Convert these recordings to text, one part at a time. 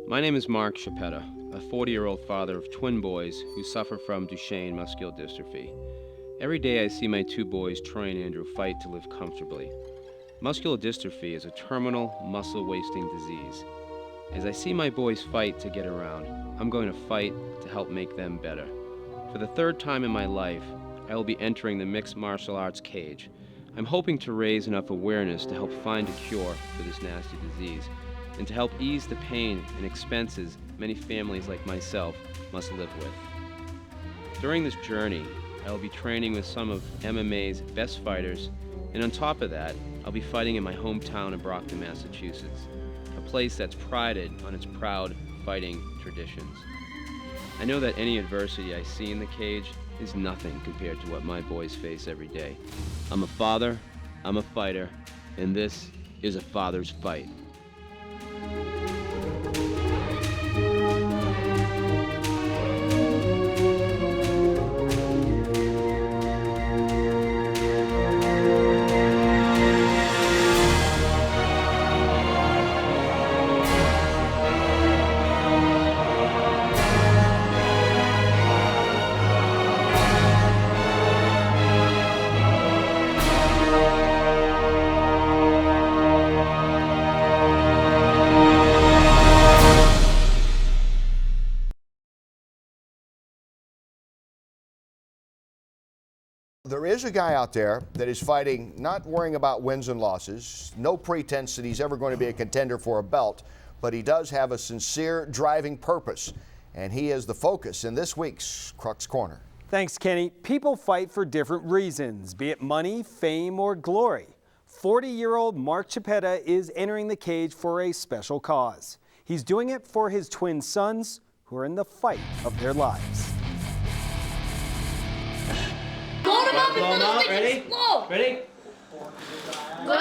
My name is Mark Chauppetta, a 40-year-old father of twin boys who suffer from Duchenne muscular dystrophy. Every day I see my two boys, Troy and Andrew, fight to live comfortably. Muscular dystrophy is a terminal, muscle-wasting disease. As I see my boys fight to get around, I'm going to fight to help make them better. For the third time in my life, I will be entering the mixed martial arts cage. I'm hoping to raise enough awareness to help find a cure for this nasty disease, and to help ease the pain and expenses many families like myself must live with. During this journey, I will be training with some of MMA's best fighters, and on top of that, I'll be fighting in my hometown of Brockton, Massachusetts, a place that's prided on its proud fighting traditions. I know that any adversity I see in the cage is nothing compared to what my boys face every day. I'm a father, I'm a fighter, and this is a father's fight. There is a guy out there that is fighting, not worrying about wins and losses, no pretense that he's ever going to be a contender for a belt, but he does have a sincere driving purpose, and he is the focus in this week's Crux Corner. Thanks, Kenny. People fight for different reasons, be it money, fame, or glory. 40-year-old Mark Chauppetta is entering the cage for a special cause. He's doing it for his twin sons, who are in the fight of their lives. Blow them up. Ready? Ready? Whoa!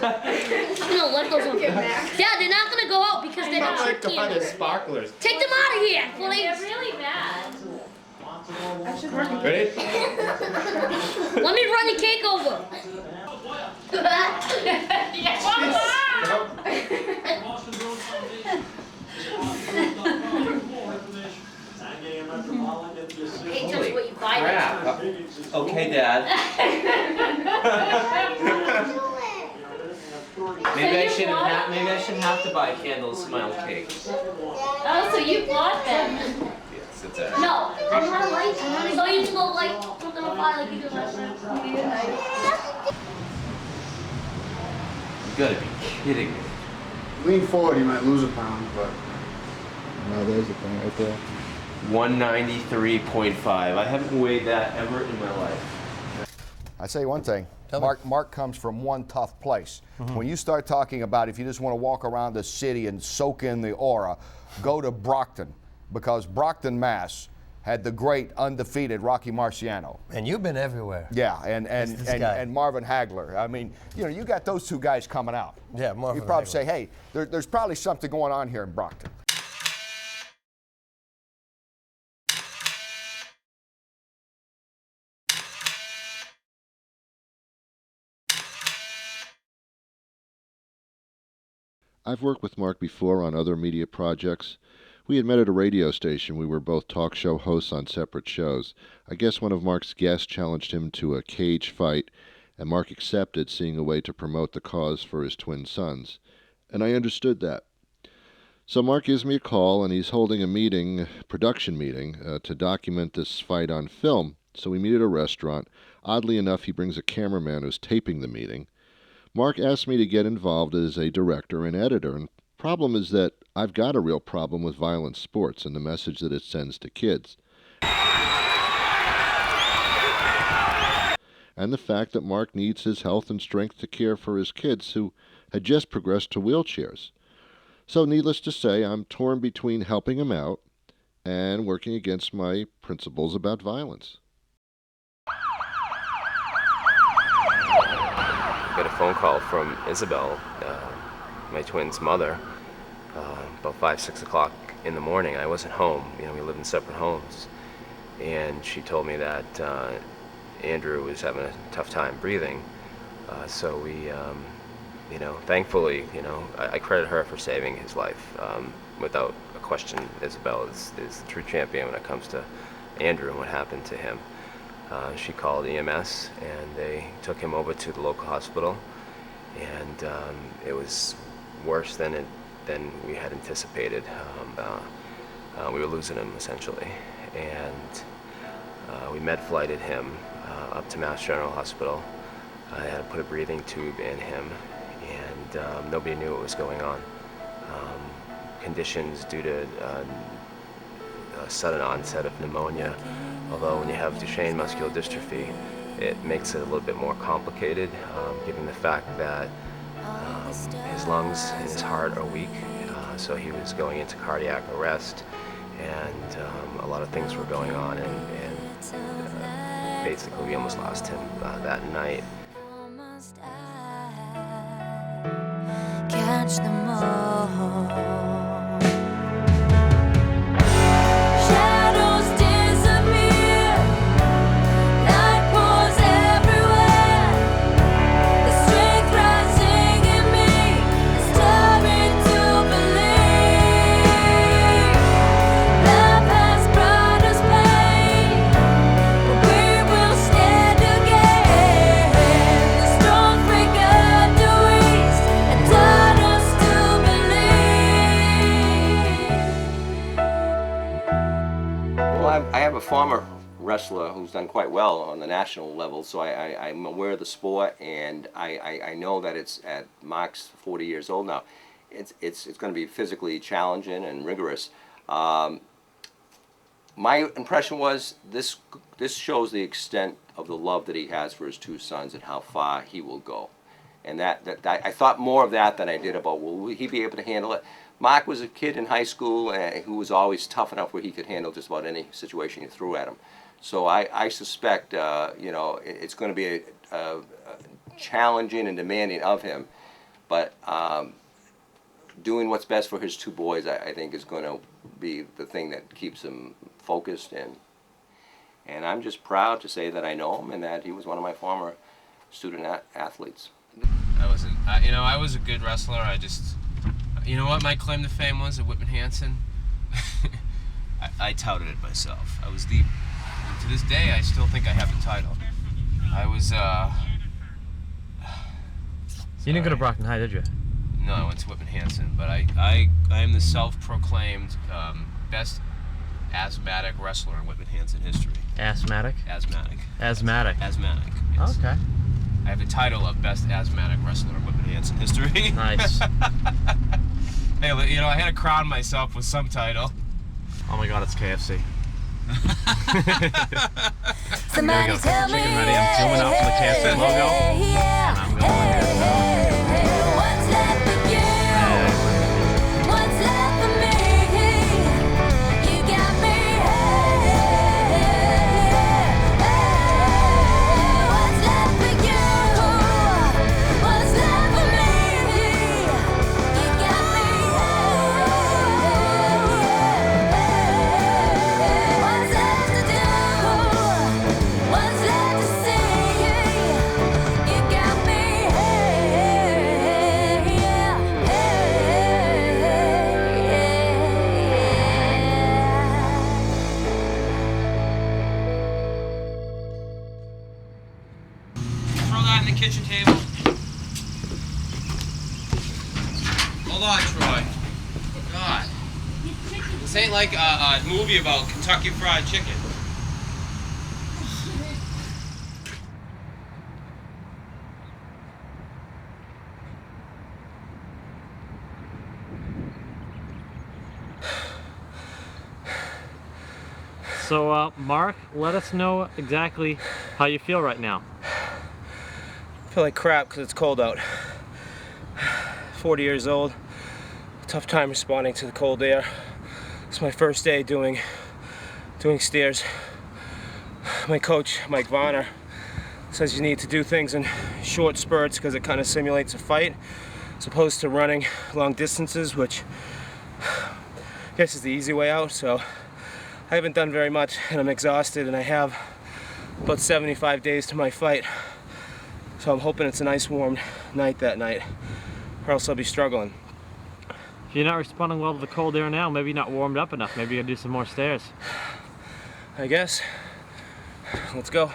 I'm gonna let those ones go. Yeah, they're not gonna go out because they're not like the sparklers. Take them out of here, please. They're really bad. Ready? Let me run the cake over. Hey, just what you buy. Crap. Okay, Dad. Maybe I shouldn't have to buy candles, smile cakes. Oh, so you bought them. Yes, it's a. No, I'm not light. So you can go like put them on fire like you do last time. You gotta be kidding me. Lean forward, you might lose a pound, but. Oh, there's the thing right there. 193.5. I haven't weighed that ever in my life. I say one thing, Mark comes from one tough place. When you start talking about if you just want to walk around the city and soak in the aura, go to Brockton, because Brockton, Mass. had the great undefeated Rocky Marciano. And you've been everywhere. Yeah, and Marvin Hagler. I mean, you know, you got those two guys coming out. Yeah, Marvin You probably Hagler. say, hey, there's probably something going on here in Brockton. I've worked with Mark before on other media projects. We had met at a radio station. We were both talk show hosts on separate shows. I guess one of Mark's guests challenged him to a cage fight, and Mark accepted, seeing a way to promote the cause for his twin sons. And I understood that. So Mark gives me a call, and he's holding a meeting, production meeting, to document this fight on film. So we meet at a restaurant. Oddly enough, he brings a cameraman who's taping the meeting. Mark asked me to get involved as a director and editor, and problem is that I've got a real problem with violent sports and the message that it sends to kids. And the fact that Mark needs his health and strength to care for his kids who had just progressed to wheelchairs. So needless to say, I'm torn between helping him out and working against my principles about violence. I got a phone call from Isabel, my twin's mother, about 5, 6 o'clock in the morning. I wasn't home. You know, we lived in separate homes. And she told me that Andrew was having a tough time breathing. So we thankfully, I credit her for saving his life. Without a question, Isabel is the true champion when it comes to Andrew and what happened to him. She called EMS and they took him over to the local hospital, and it was worse than we had anticipated. We were losing him essentially, and we med-flighted him up to Mass General Hospital. I had to put a breathing tube in him, and nobody knew what was going on. Conditions due to a sudden onset of pneumonia, although when you have Duchenne muscular dystrophy, it makes it a little bit more complicated, given the fact that his lungs and his heart are weak, so he was going into cardiac arrest, and a lot of things were going on, and basically we almost lost him that night. Catch them all. I have a former wrestler who's done quite well on the national level, so I'm aware of the sport, and I know that it's at Mark's 40 years old now. It's going to be physically challenging and rigorous. My impression was this shows the extent of the love that he has for his two sons and how far he will go. And that I thought more of that than I did about, will he be able to handle it? Mark was a kid in high school who was always tough enough where he could handle just about any situation you threw at him. So I suspect, it's going to be challenging and demanding of him, but doing what's best for his two boys, I think, is going to be the thing that keeps him focused. And I'm just proud to say that I know him and that he was one of my former student athletes. I was a good wrestler. You know what my claim to fame was at Whitman Hanson? I touted it myself. I was and to this day, I still think I have the title. I was, You didn't go to Brockton High, did you? No, I went to Whitman Hanson, but I am the self-proclaimed best asthmatic wrestler in Whitman Hanson history. Asthmatic? Asthmatic. Asthmatic? Asthmatic, yes. Okay. I have the title of best asthmatic wrestler in Whitman Hanson history. Nice. Hey, I had to crown myself with some title. Oh my God, it's KFC. Somebody tell me, Chicken ready. I'm zooming out from the KFC logo, and I'm going what's left for you? What's left for me? You got me. What's left for you? What's left for me? You got me. What's left to do? What's left to see? You got me. Throw that in the kitchen table. Hold on, Troy. Oh, God. This ain't like a movie about Kentucky Fried Chicken. So, Mark, let us know exactly how you feel right now. I feel like crap because it's cold out. 40 years old, tough time responding to the cold air. It's my first day doing stairs. My coach, Mike Varner, says you need to do things in short spurts because it kind of simulates a fight, as opposed to running long distances, which I guess is the easy way out. So I haven't done very much and I'm exhausted, and I have about 75 days to my fight. So I'm hoping it's a nice warm night that night. or else I'll be struggling. If you're not responding well to the cold air now, maybe you're not warmed up enough. Maybe you gotta do some more stairs. I guess. Let's go.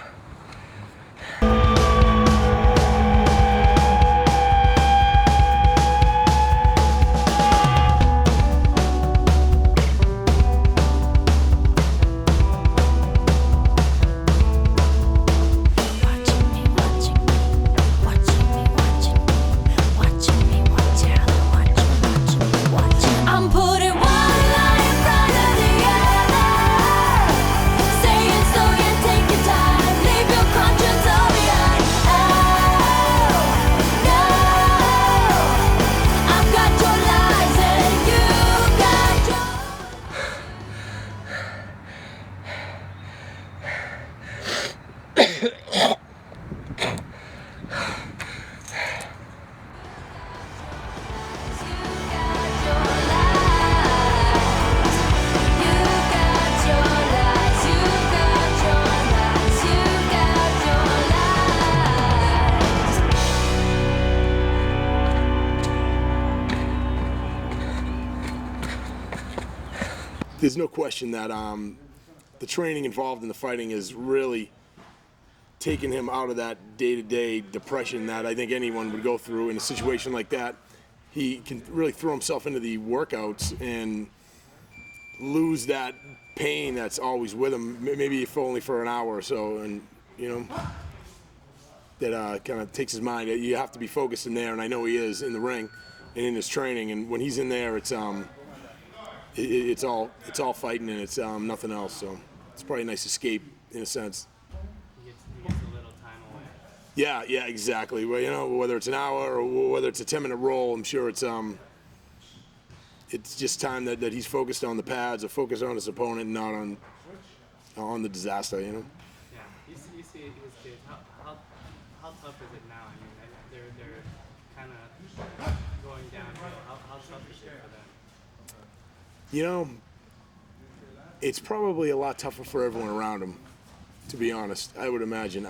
I'm putting one line in front of the other, saying so you take your time, leave your conscience all behind. Oh, no, I've got your lies and you got There's no question that the training involved in the fighting is really taking him out of that day-to-day depression that I think anyone would go through in a situation like that. He can really throw himself into the workouts and lose that pain that's always with him, maybe if only for an hour or so, and you know, that kind of takes his mind. You have to be focused in there, and I know he is in the ring and in his training, and when he's in there, it's all fighting, and it's nothing else. So it's probably a nice escape in a sense. He gets a little time away. Yeah, exactly. Well, you know, whether it's an hour or whether it's a 10-minute roll, I'm sure it's just time that he's focused on the pads, or focused on his opponent, not on the disaster. You know. Yeah, you see his kids. How tough is it now? I mean, they're kind of going downhill. How tough is it for them? You know, it's probably a lot tougher for everyone around him, to be honest, I would imagine.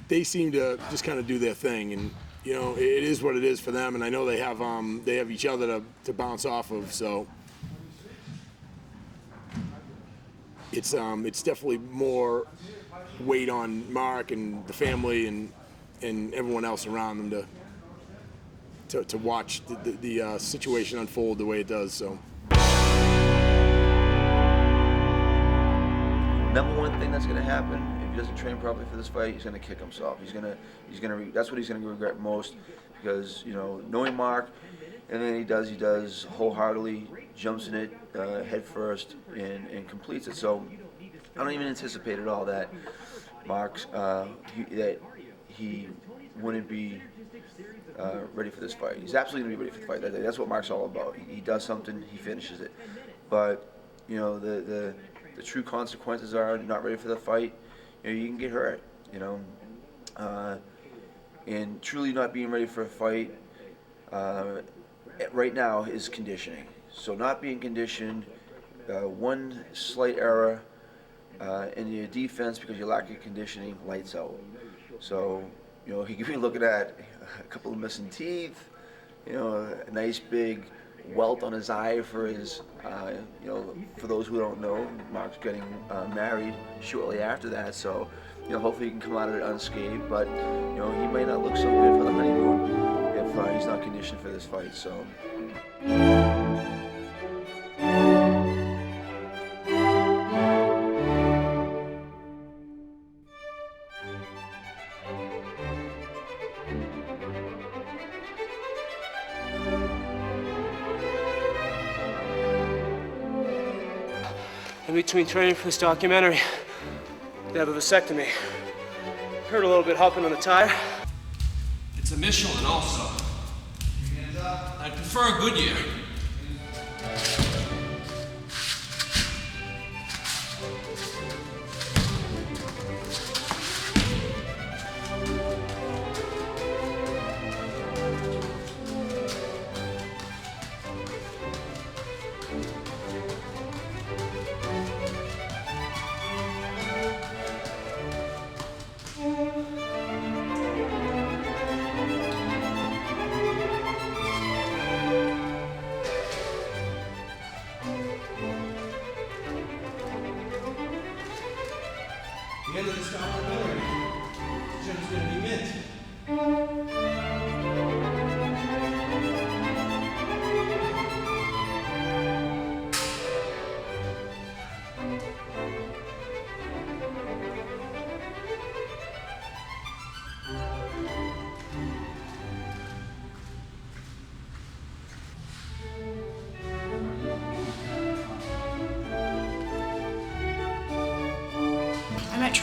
They seem to just kind of do their thing, and you know, it is what it is for them, and I know they have each other to bounce off of, so it's definitely more weight on Mark and the family and everyone else around them to watch the situation unfold the way it does. So. Number one thing that's going to happen if he doesn't train properly for this fight, he's going to kick himself. That's what he's going to regret most, because you know, knowing Mark, and then he does wholeheartedly, jumps in it head first and completes it. So I don't even anticipate at all that Mark's that he wouldn't be ready for this fight. He's absolutely going to be ready for the fight. That's what Mark's all about. He does something, he finishes it. But you know, the true consequences are not ready for the fight. You know, you can get hurt. You know, and truly not being ready for a fight right now is conditioning. So not being conditioned, one slight error in your defense because you lack your conditioning, lights out. So you know, he could be looking at a couple of missing teeth. You know, a nice big welt on his eye for his, you know, for those who don't know, Mark's getting married shortly after that, so, you know, hopefully he can come out of it unscathed, but, you know, he may not look so good for the honeymoon if he's not conditioned for this fight, so. In between training for this documentary, they have a vasectomy. Hurt a little bit hopping on the tire. It's a Michelin also. I'd prefer a Goodyear.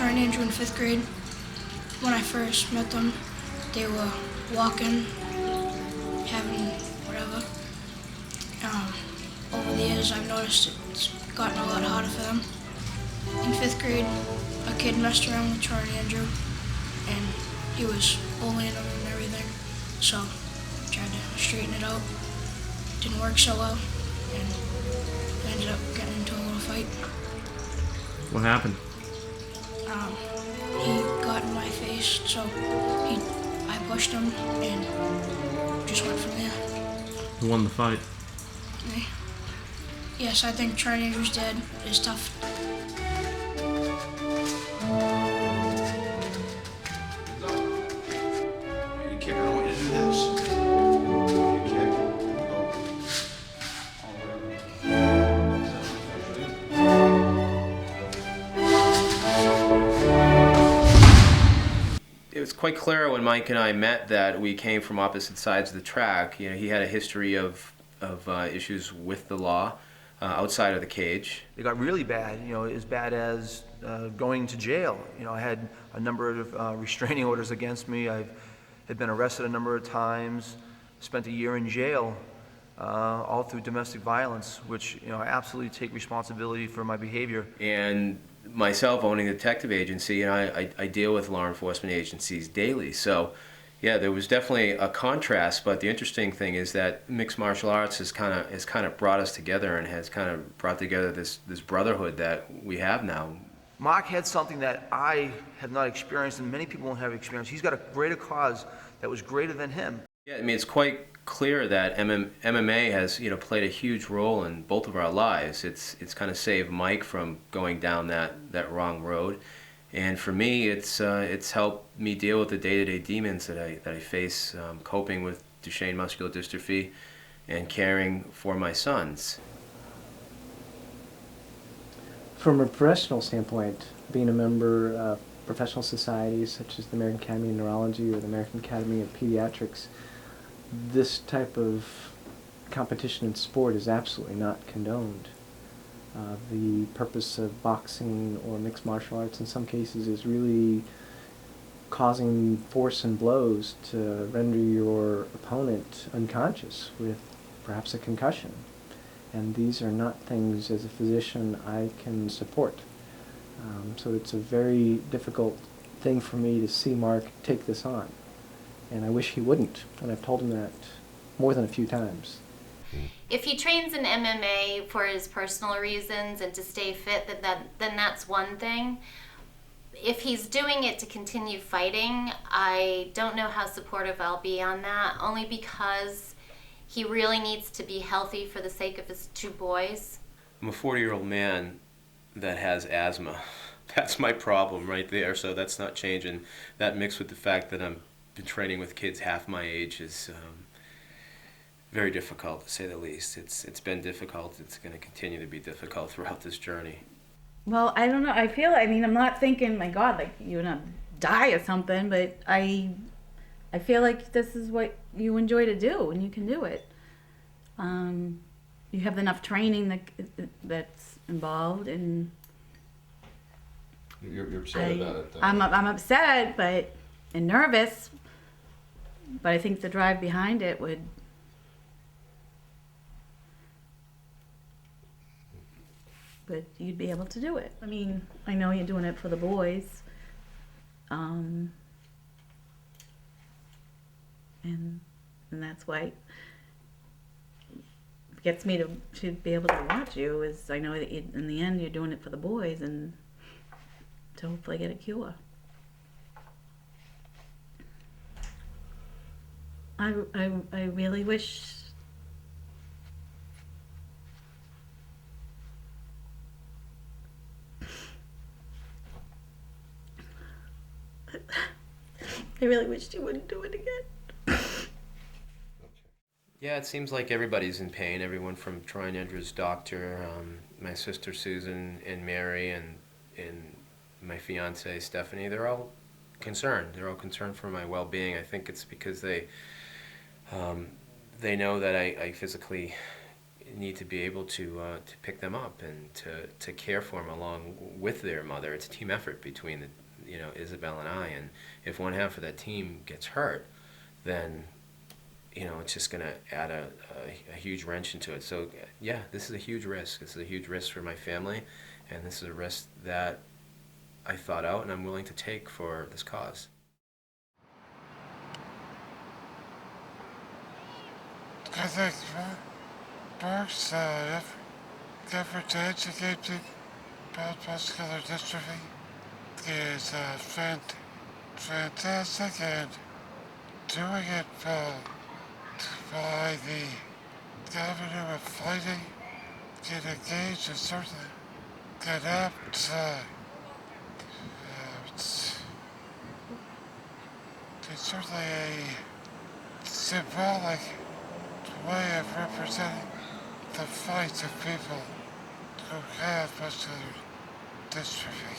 Troy and Andrew in 5th grade. When I first met them, they were walking, having whatever. Over the years, I've noticed it's gotten a lot harder for them. In 5th grade, a kid messed around with Troy and Andrew, and he was bullying them and everything. So I tried to straighten it out. Didn't work so well, and we ended up getting into a little fight. What happened? He got in my face, so I pushed him and just went from there. Who won the fight? Me. Yes, I think Troy and Andrew's dad is tough. You kicker, I want you to do this. You kick. It was quite clear when Mike and I met that we came from opposite sides of the track. You know, he had a history of issues with the law outside of the cage. It got really bad, you know, as bad as going to jail. You know, I had a number of restraining orders against me. I had been arrested a number of times, spent a year in jail, all through domestic violence, which, you know, I absolutely take responsibility for my behavior. And myself owning a detective agency, and I deal with law enforcement agencies daily. So, yeah, there was definitely a contrast. But the interesting thing is that mixed martial arts has kind of brought us together and has kind of brought together this brotherhood that we have now. Mark had something that I have not experienced, and many people won't have experienced. He's got a greater cause that was greater than him. Yeah, I mean, it's quite clear that MMA has, you know, played a huge role in both of our lives. It's kind of saved Mike from going down that wrong road, and for me, it's helped me deal with the day-to-day demons that I face, coping with Duchenne muscular dystrophy, and caring for my sons. From a professional standpoint, being a member of professional societies such as the American Academy of Neurology or the American Academy of Pediatrics, this type of competition in sport is absolutely not condoned. The purpose of boxing or mixed martial arts in some cases is really causing force and blows to render your opponent unconscious with perhaps a concussion. And these are not things, as a physician, I can support. So it's a very difficult thing for me to see Mark take this on. And I wish he wouldn't, and I've told him that more than a few times. If he trains in MMA for his personal reasons and to stay fit, then that's one thing. If he's doing it to continue fighting, I don't know how supportive I'll be on that, only because he really needs to be healthy for the sake of his two boys. I'm a 40-year-old man that has asthma. That's my problem right there, so that's not changing. That mixed with the fact that I've been training with kids half my age is very difficult, to say the least. It's been difficult. It's going to continue to be difficult throughout this journey. Well, I don't know. I mean, I'm not thinking, my God, like you're gonna die or something, but I feel like this is what you enjoy to do, and you can do it. You have enough training that's involved, and you're upset about it, though. I'm upset, and nervous, but I think the drive behind it would. But you'd be able to do it. I mean, I know you're doing it for the boys. And that's why it gets me to be able to watch you, is I know that in the end you're doing it for the boys and to hopefully get a cure. I really wish you wouldn't do it again. Yeah, it seems like everybody's in pain. Everyone from Troy and Andrew's doctor, my sister Susan and Mary, and my fiance Stephanie. They're all concerned. They're all concerned for my well-being. I think it's because they know that I physically need to be able to pick them up and to care for them along with their mother. It's a team effort between Isabel and I, and if one half of that team gets hurt, then it's just going to add a huge wrench into it. So yeah, this is a huge risk. This is a huge risk for my family, and this is a risk that I thought out and I'm willing to take for this cause. I think Mark's effort to educate people about muscular dystrophy is fantastic, and doing it by the avenue of fighting, get engaged and certainly get apt. It's certainly a symbolic way of representing the fight of people who have muscular dystrophy.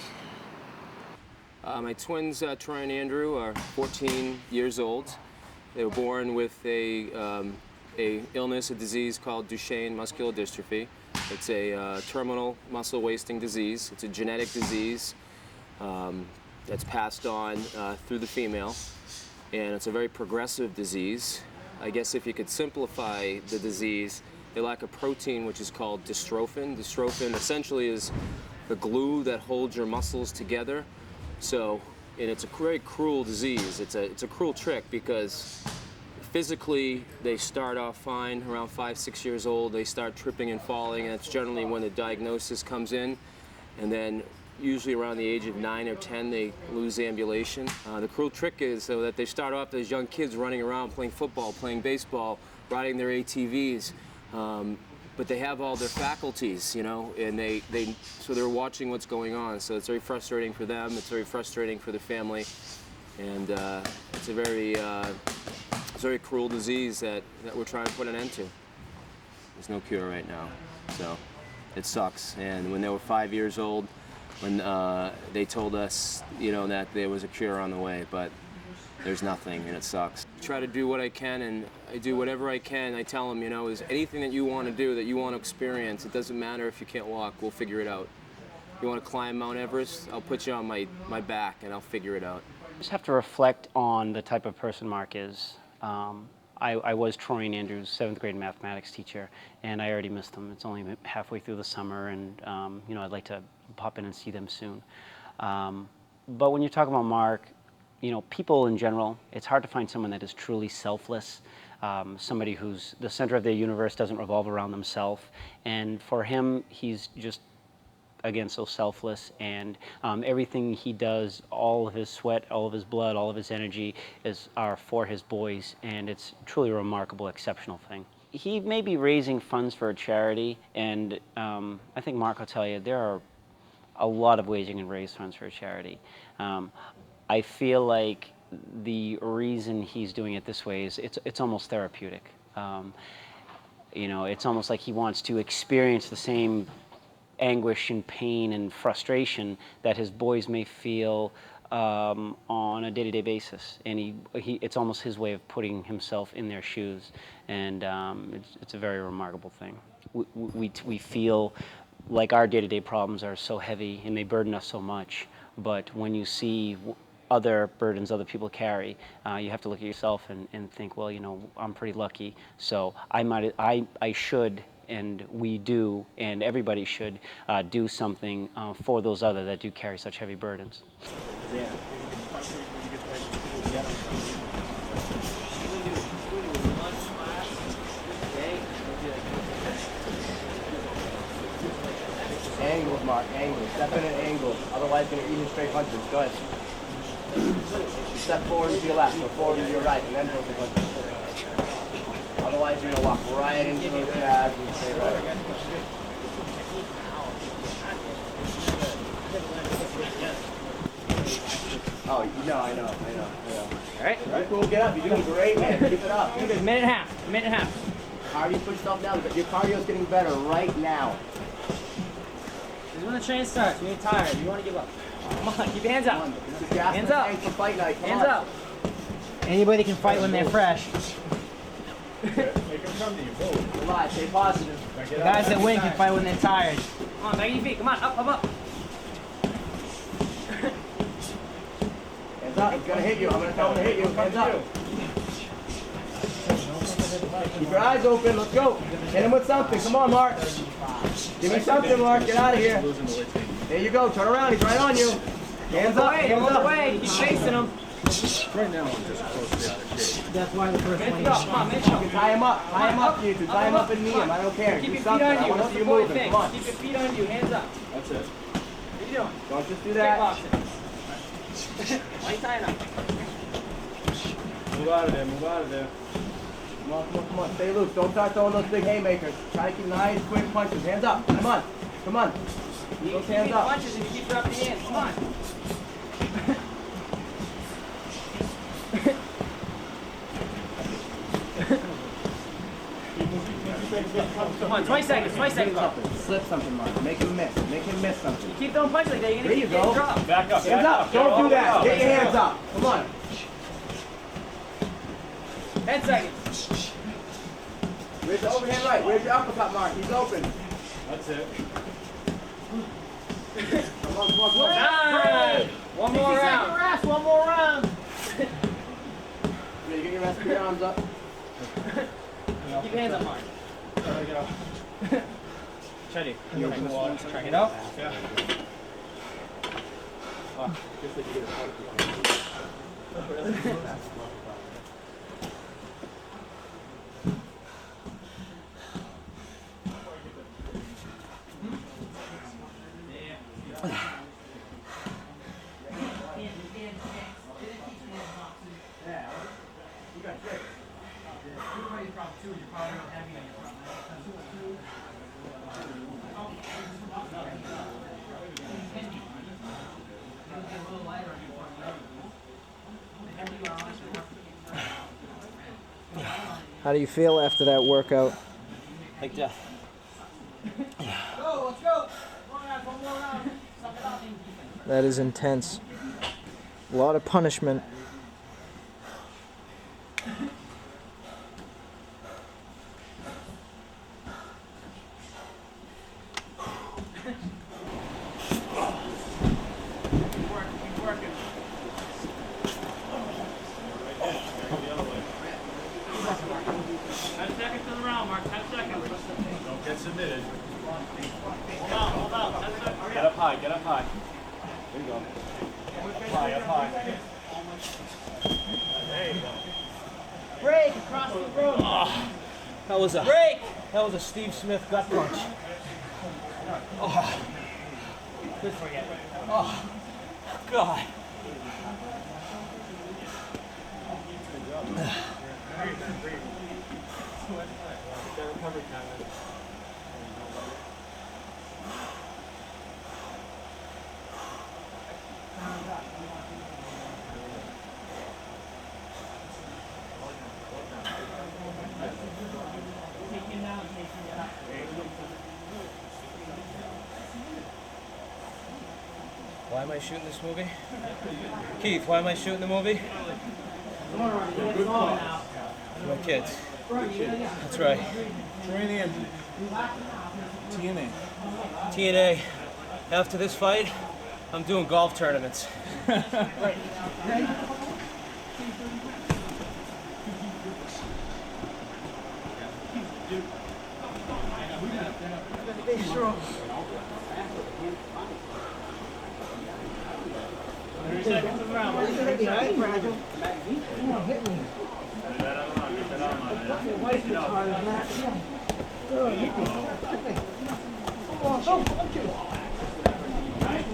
My twins, Troy and Andrew, are 14 years old. They were born with a illness, a disease called Duchenne muscular dystrophy. It's a terminal muscle wasting disease. It's a genetic disease that's passed on through the female, and it's a very progressive disease. I guess if you could simplify the disease, they lack a protein which is called dystrophin. Dystrophin essentially is the glue that holds your muscles together. So, and it's a very cruel disease. It's a cruel trick because physically they start off fine around 5-6 years old. They start tripping and falling, and that's generally when the diagnosis comes in. And then usually around the age of 9 or 10, they lose ambulation. The cruel trick is so that they start off as young kids running around playing football, playing baseball, riding their ATVs. But they have all their faculties, and so they're watching what's going on. So it's very frustrating for them. It's very frustrating for the family, and it's a very cruel disease that we're trying to put an end to. There's no cure right now, so it sucks. And when they were 5 years old, when they told us, that there was a cure on the way, but there's nothing, and it sucks. I try to do what I can, and I do whatever I can. I tell them, is anything that you want to do, that you want to experience, it doesn't matter if you can't walk, we'll figure it out. You want to climb Mount Everest, I'll put you on my back, and I'll figure it out. I just have to reflect on the type of person Mark is. I was Troy and Andrew's 7th grade mathematics teacher, and I already missed them. It's only halfway through the summer, and I'd like to pop in and see them soon. But when you talk about Mark, people in general, it's hard to find someone that is truly selfless, somebody who's the center of their universe, doesn't revolve around themselves. And for him, he's just, again, so selfless, and everything he does, all of his sweat, all of his blood, all of his energy are for his boys, and it's truly a remarkable, exceptional thing. He may be raising funds for a charity, and I think Mark will tell you there are a lot of ways you can raise funds for a charity. I feel like the reason he's doing it this way is it's almost therapeutic. It's almost like he wants to experience the same anguish and pain and frustration that his boys may feel on a day-to-day basis, and it's almost his way of putting himself in their shoes, and it's a very remarkable thing. We feel like our day-to-day problems are so heavy and they burden us so much, but when you see other burdens other people carry, you have to look at yourself and think, well, I'm pretty lucky, so I should, and we do, and everybody should do something for those others that do carry such heavy burdens. Yeah. Angles, Mark, angles. Step in an angle, otherwise you're going to even straight punches. Go ahead. Step forward to your left, or forward to your right, and then push the punches. Otherwise you're going to walk right into those calves and stay right. Oh, no, I know. All right, cool, get up. You're doing great, man. Keep it up. A minute and a half. Cardio, push yourself down. Your cardio's getting better right now. This is when the train starts. When you're tired, you want to give up. Come on, keep your hands up. Hands up. Hands up. Anybody can fight when they're fresh. Alive, stay positive. The guys that win can fight when they're tired. Come on, back your feet. Come on, up, up, up. Hands up, he's gonna hit you. I'm gonna tell him to hit you. Hands up. Keep your eyes open, let's go. Hit him with something, come on, Mark. Give me something, Mark, get out of here. There you go, turn around, he's right on you. Hands up, hands Hold up. away, keep chasing him. Right now, I'm just close to the other kid. That's why the first one. Come on, you can tie him up, you two. Tie him up and knee him, I don't care. Keep Do your feet something, on I you. want to What's see the you boy moving, thing? come on. Keep your feet on you, hands up. That's it. What are you doing? Don't just do that. Kickboxing. Why are you tying up? Move out of there, move out of there. Come on, come on, come on, stay loose. Don't start throwing those big haymakers. Try to keep nice, quick punches. Hands up, come on, come on. Keep those hands up. Punches and you keep dropping your hands. Come on. Come on, 20 seconds, 20 seconds. Slip something, Mark. Make him miss something. You keep throwing punches like that, you're There gonna you keep go. getting dropped. Back up, Hands up, don't do that. Get your hands up. Come on. 10 seconds. Where's the overhand right? Where's your uppercut, Mark? He's open. That's it. Come on, come on, come on. Nine. One more round. Rest, one more round. You get your rest of your arms up. Keep your hands up, Mark. Chetty, you drink water. Try to get out. Yeah. How do you feel after that workout? Like death. Go, let's go. One more round. That is intense. A lot of punishment. Don't get submitted. Hold on. Get up high, get up high. There you go. Up high. There you go. Break across the room. Oh, that was a break. That was a Steve Smith gut punch. Oh, Good for you. oh, God. Why am I shooting this movie? Keith, why am I shooting the movie? For my kids. That's right. Training TNA. TNA. After this fight, I'm doing golf tournaments.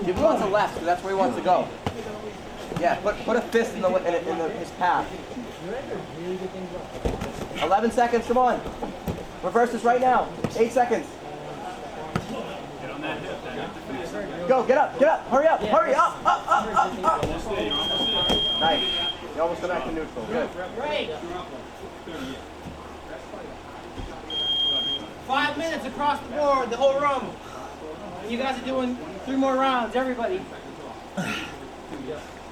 Give him on the left, because that's where he wants to go. Yeah, put a fist in his path. 11 seconds, come on. Reverse this right now. 8 seconds. Go, get up, hurry up, hurry up, up. Nice. You almost got back to neutral. Good. Break. 5 minutes across the board, the whole room. You guys are doing 3 more rounds, everybody.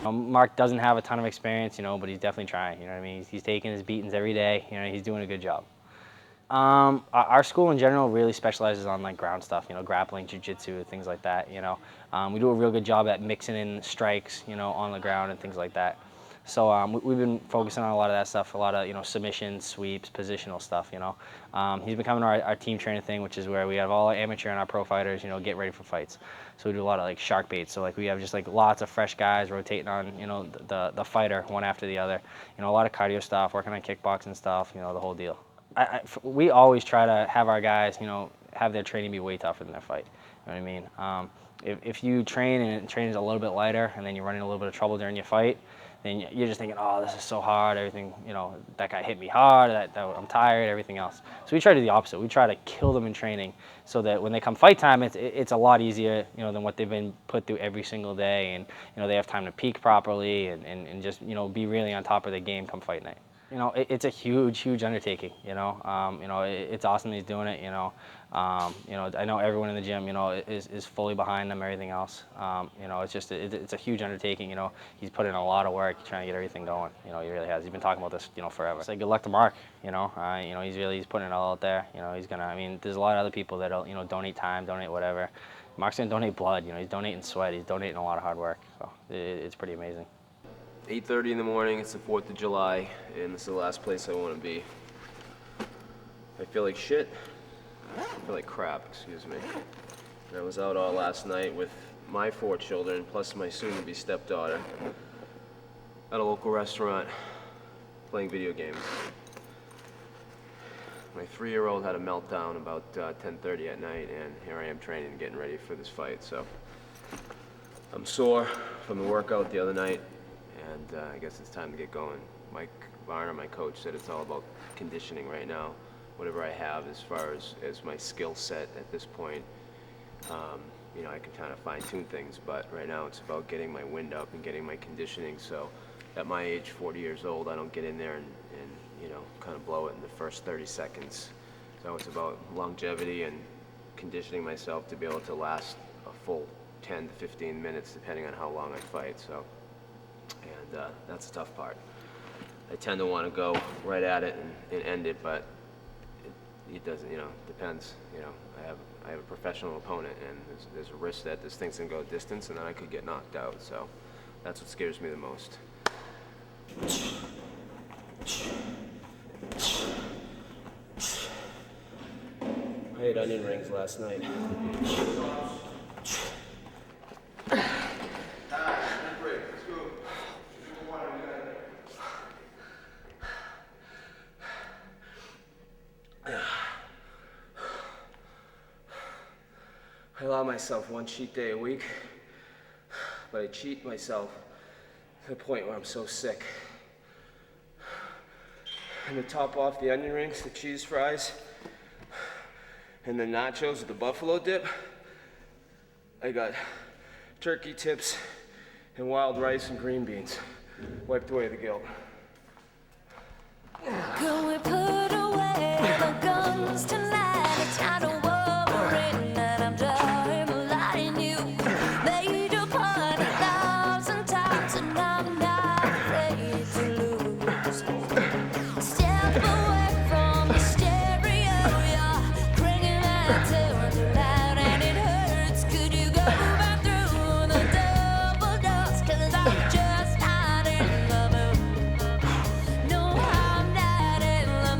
Mark doesn't have a ton of experience, but he's definitely trying. You know what I mean? He's taking his beatings every day. He's doing a good job. Our school in general really specializes on like ground stuff, you know, grappling, jiu-jitsu, things like that, you know. We do a real good job at mixing in strikes, you know, on the ground and things like that. So we've been focusing on a lot of that stuff, a lot of, you know, submissions, sweeps, positional stuff, you know. He's been coming to our team training thing, which is where we have all our amateur and our pro fighters, you know, get ready for fights. So we do a lot of like shark baits. So like we have just like lots of fresh guys rotating on, you know, the fighter one after the other. You know, a lot of cardio stuff, working on kickboxing stuff, you know, the whole deal. We always try to have our guys, you know, have their training be way tougher than their fight. You know what I mean? If you train and training is a little bit lighter and then you're running a little bit of trouble during your fight, then you're just thinking, oh, this is so hard, everything, you know, that guy hit me hard, that I'm tired, everything else. So we try to do the opposite. We try to kill them in training so that when they come fight time, it's a lot easier, you know, than what they've been put through every single day. And, you know, they have time to peak properly and just, you know, be really on top of the game come fight night. You know, it's a huge, huge undertaking, you know. You know, it's awesome that he's doing it, you know. You know, I know everyone in the gym, you know, is fully behind him, everything else. You know, it's just, it's a huge undertaking, you know. He's put in a lot of work trying to get everything going, you know, he really has. He's been talking about this, you know, forever. So good luck to Mark, you know. You know, he's putting it all out there, you know. He's gonna, I mean, there's a lot of other people that'll, you know, donate time, donate whatever. Mark's gonna donate blood, you know, he's donating sweat, he's donating a lot of hard work. So it's pretty amazing. 8:30 in the morning, it's the 4th of July, and this is the last place I want to be. I feel like shit. I feel like crap, excuse me. And I was out all last night with my 4 children, plus my soon-to-be stepdaughter, at a local restaurant, playing video games. My 3-year-old had a meltdown about 10:30 at night, and here I am training and getting ready for this fight, so. I'm sore from the workout the other night. And I guess it's time to get going. Mike Varner, my coach, said it's all about conditioning right now. Whatever I have as far as my skill set at this point, you know, I can kind of fine-tune things, but right now it's about getting my wind up and getting my conditioning, so at my age, 40 years old, I don't get in there and you know, kind of blow it in the first 30 seconds. So it's about longevity and conditioning myself to be able to last a full 10 to 15 minutes, depending on how long I fight, so. And that's the tough part. I tend to want to go right at it and end it, but it doesn't, you know, depends. You know, I have a professional opponent, and there's a risk that this thing's gonna go distance, and then I could get knocked out. So that's what scares me the most. I ate onion rings last night. I allow myself 1 cheat day a week, but I cheat myself to the point where I'm so sick. And to top off the onion rings, the cheese fries, and the nachos with the buffalo dip, I got turkey tips and wild rice and green beans. Wiped away the guilt. Can we put away the guns tonight? It's time to worry that I'm dying, lying you. Made your point 1,000 times and I'm not afraid to lose. Step away from the stereo, you're bringing that tune too loud and it hurts. Could you go back through the double doors? 'Cause I'm just not in the mood. No, I'm not in the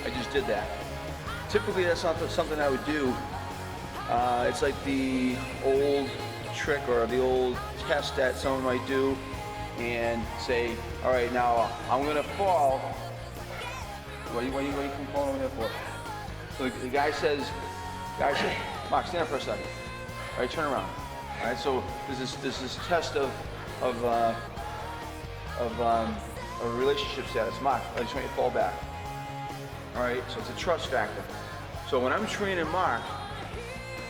I just did that. Typically, that's not something I would do. It's like the old trick or the old test that someone might do and say, all right, now I'm gonna fall. What are you falling over there for? So the guy says, Mark, stand up for a second. All right, turn around. All right, so there's this test of a relationship status. Mark, I just want you to fall back. All right, so it's a trust factor. So when I'm training Mark,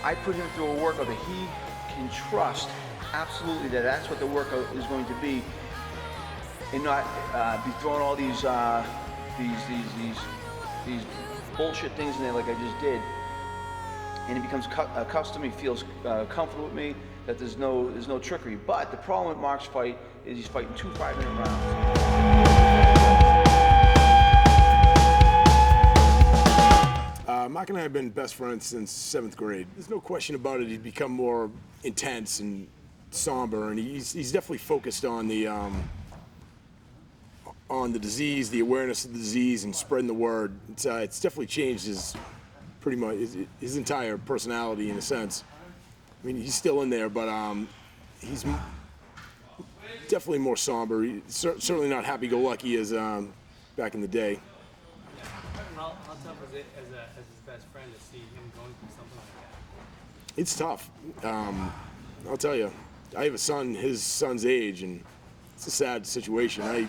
I put him through a workout that he can trust absolutely that that's what the workout is going to be, and not be throwing all these bullshit things in there like I just did. And he becomes accustomed. He feels comfortable with me. That there's no trickery. But the problem with Mark's fight is he's fighting 2 5-minute rounds. Mark and I have been best friends since 7th grade. There's no question about it. He's become more intense and somber, and he's definitely focused on the disease, the awareness of the disease, and spreading the word. It's definitely changed his entire personality in a sense. I mean, he's still in there, but he's definitely more somber. He's certainly not happy-go-lucky as back in the day. How tough is it as his best friend to see him going through something like that? It's tough. I'll tell you. I have a son his son's age, and it's a sad situation.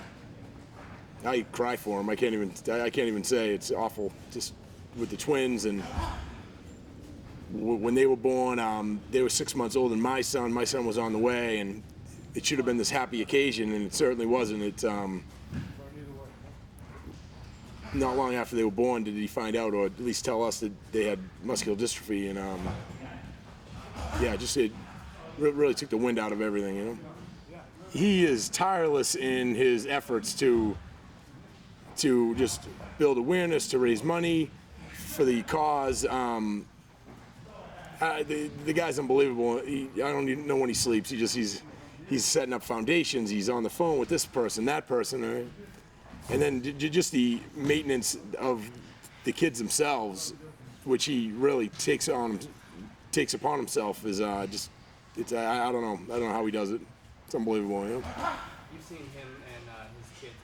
I cry for him. I can't even say. It's awful. Just with the twins, and when they were born, they were 6 months older than my son. My son was on the way, and it should have been this happy occasion, and it certainly wasn't. It not long after they were born did he find out, or at least tell us, that they had muscular dystrophy, and it really took the wind out of everything, you know. He is tireless in his efforts to just build awareness, to raise money for the cause. The guy's unbelievable. I don't even know when he sleeps. He's setting up foundations. He's on the phone with this person, that person, and then just the maintenance of the kids themselves, which he really takes upon himself, is I don't know how he does it. It's unbelievable, you know. You've seen him and his kids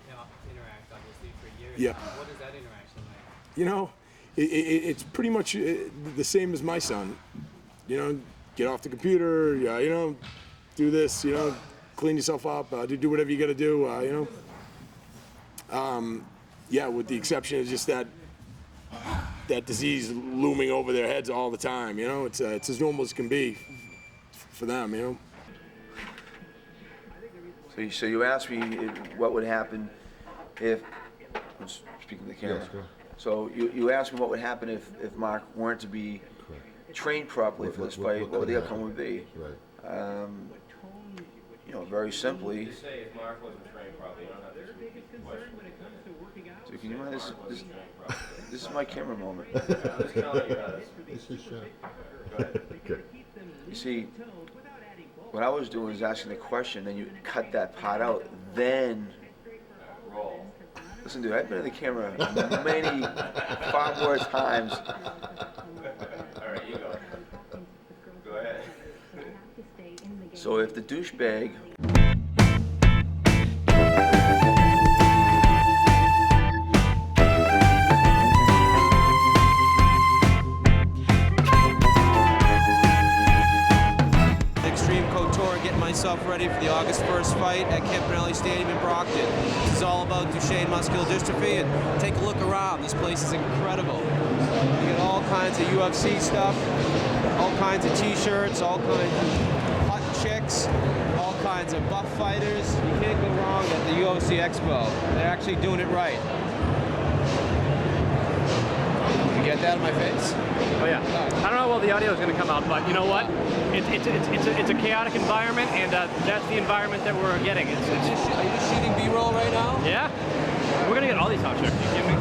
interact obviously for years. Yeah. What is that interaction like? You know, it's pretty much the same as my son. You know, get off the computer, you know, do this, you know, clean yourself up, do whatever you got to do, you know. With the exception of just that disease looming over their heads all the time, you know. It's as normal as can be for them, you know. So you asked me what would happen if, I'm speaking to the camera. Yes, go. So you asked me what would happen if Mark weren't to be trained properly for this fight, what the outcome would be. Right. You know, very simply. Say if Mark wasn't trained properly, you don't have to repeat the question. So can you mind this is my camera moment. This is Go ahead. Okay. You see, what I was doing was asking the question, then you cut that part out, then Roll. listen, dude, I've been in the camera many, far more times. All right, you go. Go ahead. So if the douchebag myself ready for the August 1st fight at Campanelli Stadium in Brockton. This is all about Duchenne muscular dystrophy, and take a look around. This place is incredible. You get all kinds of UFC stuff, all kinds of t-shirts, all kinds of hot chicks, all kinds of buff fighters. You can't go wrong at the UFC Expo. They're actually doing it right. You get that in my face? Oh yeah. I don't know how well the audio is going to come out, but you know what? It's a chaotic environment, and that's the environment that we're getting. Are you just shooting B-roll right now? Yeah. We're going to get all these hot chicks. You kidding me?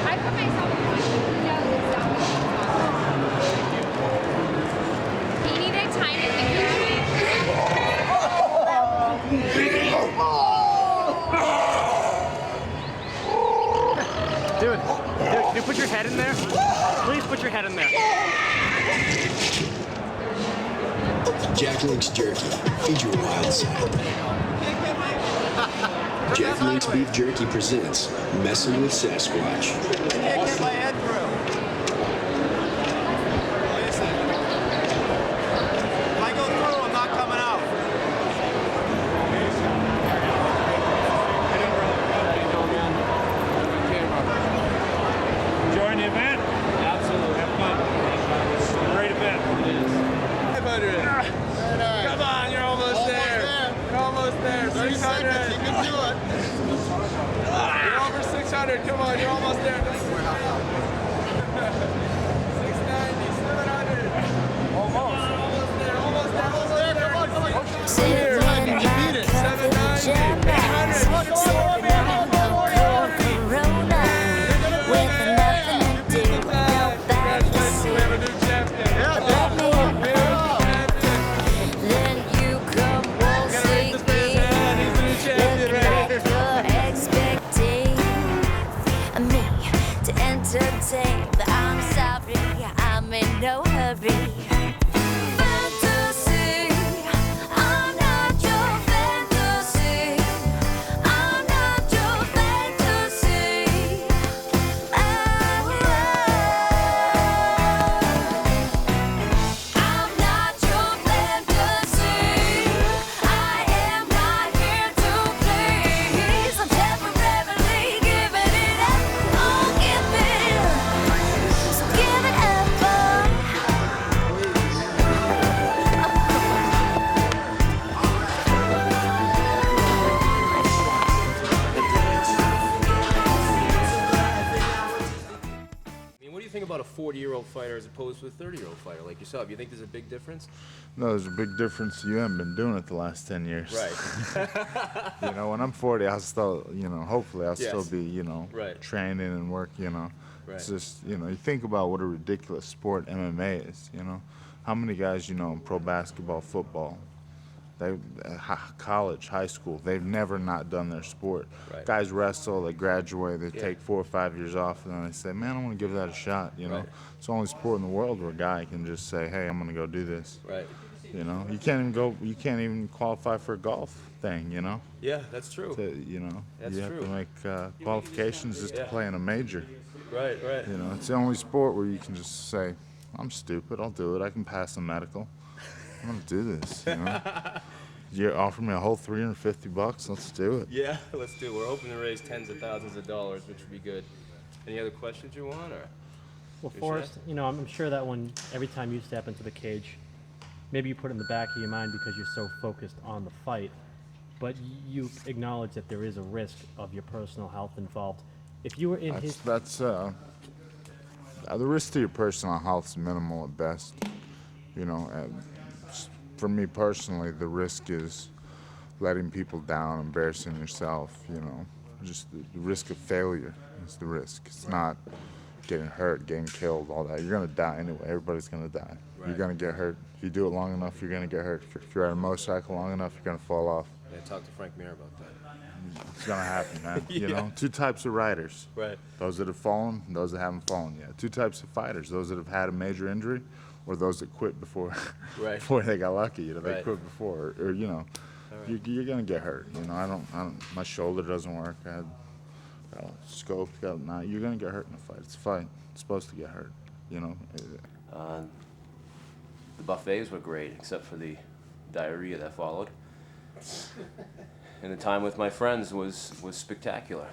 I put myself in one. He needed time to think. Dude, can you put your head in there? Please put your head in there. Jack Link's Jerky. Feed your wild side. Jack Link's Beef Jerky presents Messing with Sasquatch. Can't get my head through. Listen. If I go through, I'm not coming out. Enjoying the event? Absolutely. Have fun. Great event. It is. 500. Come on, you're almost there. You're almost there. 600. You can do it. You're over 600. Come on, you're almost there. 690, 700. Almost. Almost there. Almost there. Almost there. Come on, come on. Here, you can beat it. 790, 800. Come on, come on, come on. I'm sorry, I'm in no hurry. Fantasy, I'm not your fantasy. I'm not your fantasy. I'm not your fantasy. I am not here to please. I'm temporarily giving it up. I'll give it. So give it up, I mean, what do you think about a 40-year-old fighter as opposed to a 30-year-old fighter like yourself? You think there's a big difference? No, there's a big difference. You haven't been doing it the last 10 years. Right. You know, when I'm 40, I'll still, you know, hopefully I'll Yes. still be, you know, Right. training and work, you know. Right. It's just, you know, you think about what a ridiculous sport MMA is, you know. How many guys, you know, in pro basketball, football, they, college, high school, they've never not done their sport. Right. Guys wrestle, they graduate, they Yeah. take 4 or 5 years off, and then they say, man, I want to give that a shot, you know. Right. It's the only sport in the world where a guy can just say, hey, I'm going to go do this. Right. You know, you can't even qualify for a golf thing, you know. Yeah, that's true. You know, That's you have true. to make qualifications just to Yeah. play in a major. Right, right. You know, it's the only sport where you can just say, I'm stupid, I'll do it, I can pass the medical. I'm gonna do this, you know. You offer me a whole $350, let's do it. Yeah, let's do it. We're hoping to raise tens of thousands of dollars, which would be good. Any other questions you want, or? Well, You Forrest, set? you know, I'm sure that when every time you step into the cage, maybe you put it in the back of your mind because you're so focused on the fight, but you acknowledge that there is a risk of your personal health involved. If you were in his... The risk to your personal health is minimal at best. You know, for me personally, the risk is letting people down, embarrassing yourself, you know. Just the risk of failure is the risk. It's not getting hurt, getting killed, all that. You're gonna die anyway. Everybody's gonna die. Right. You're gonna get hurt. If you do it long enough, you're gonna get hurt. If you're on a motorcycle long enough, you're gonna fall off. Yeah, talk to Frank Mir about that. It's gonna happen, man. You Yeah. know, two types of riders. Right. Those that have fallen, and those that haven't fallen yet. Two types of fighters: those that have had a major injury, or those that quit before, Right. before they got lucky. You know, they Right. quit before, or you know, All right. you're gonna get hurt. You know, I don't. My shoulder doesn't work. I had got a scope. You're gonna get hurt in a fight. It's a fight. It's supposed to get hurt. You know. The buffets were great, except for the diarrhea that followed. And the time with my friends was spectacular.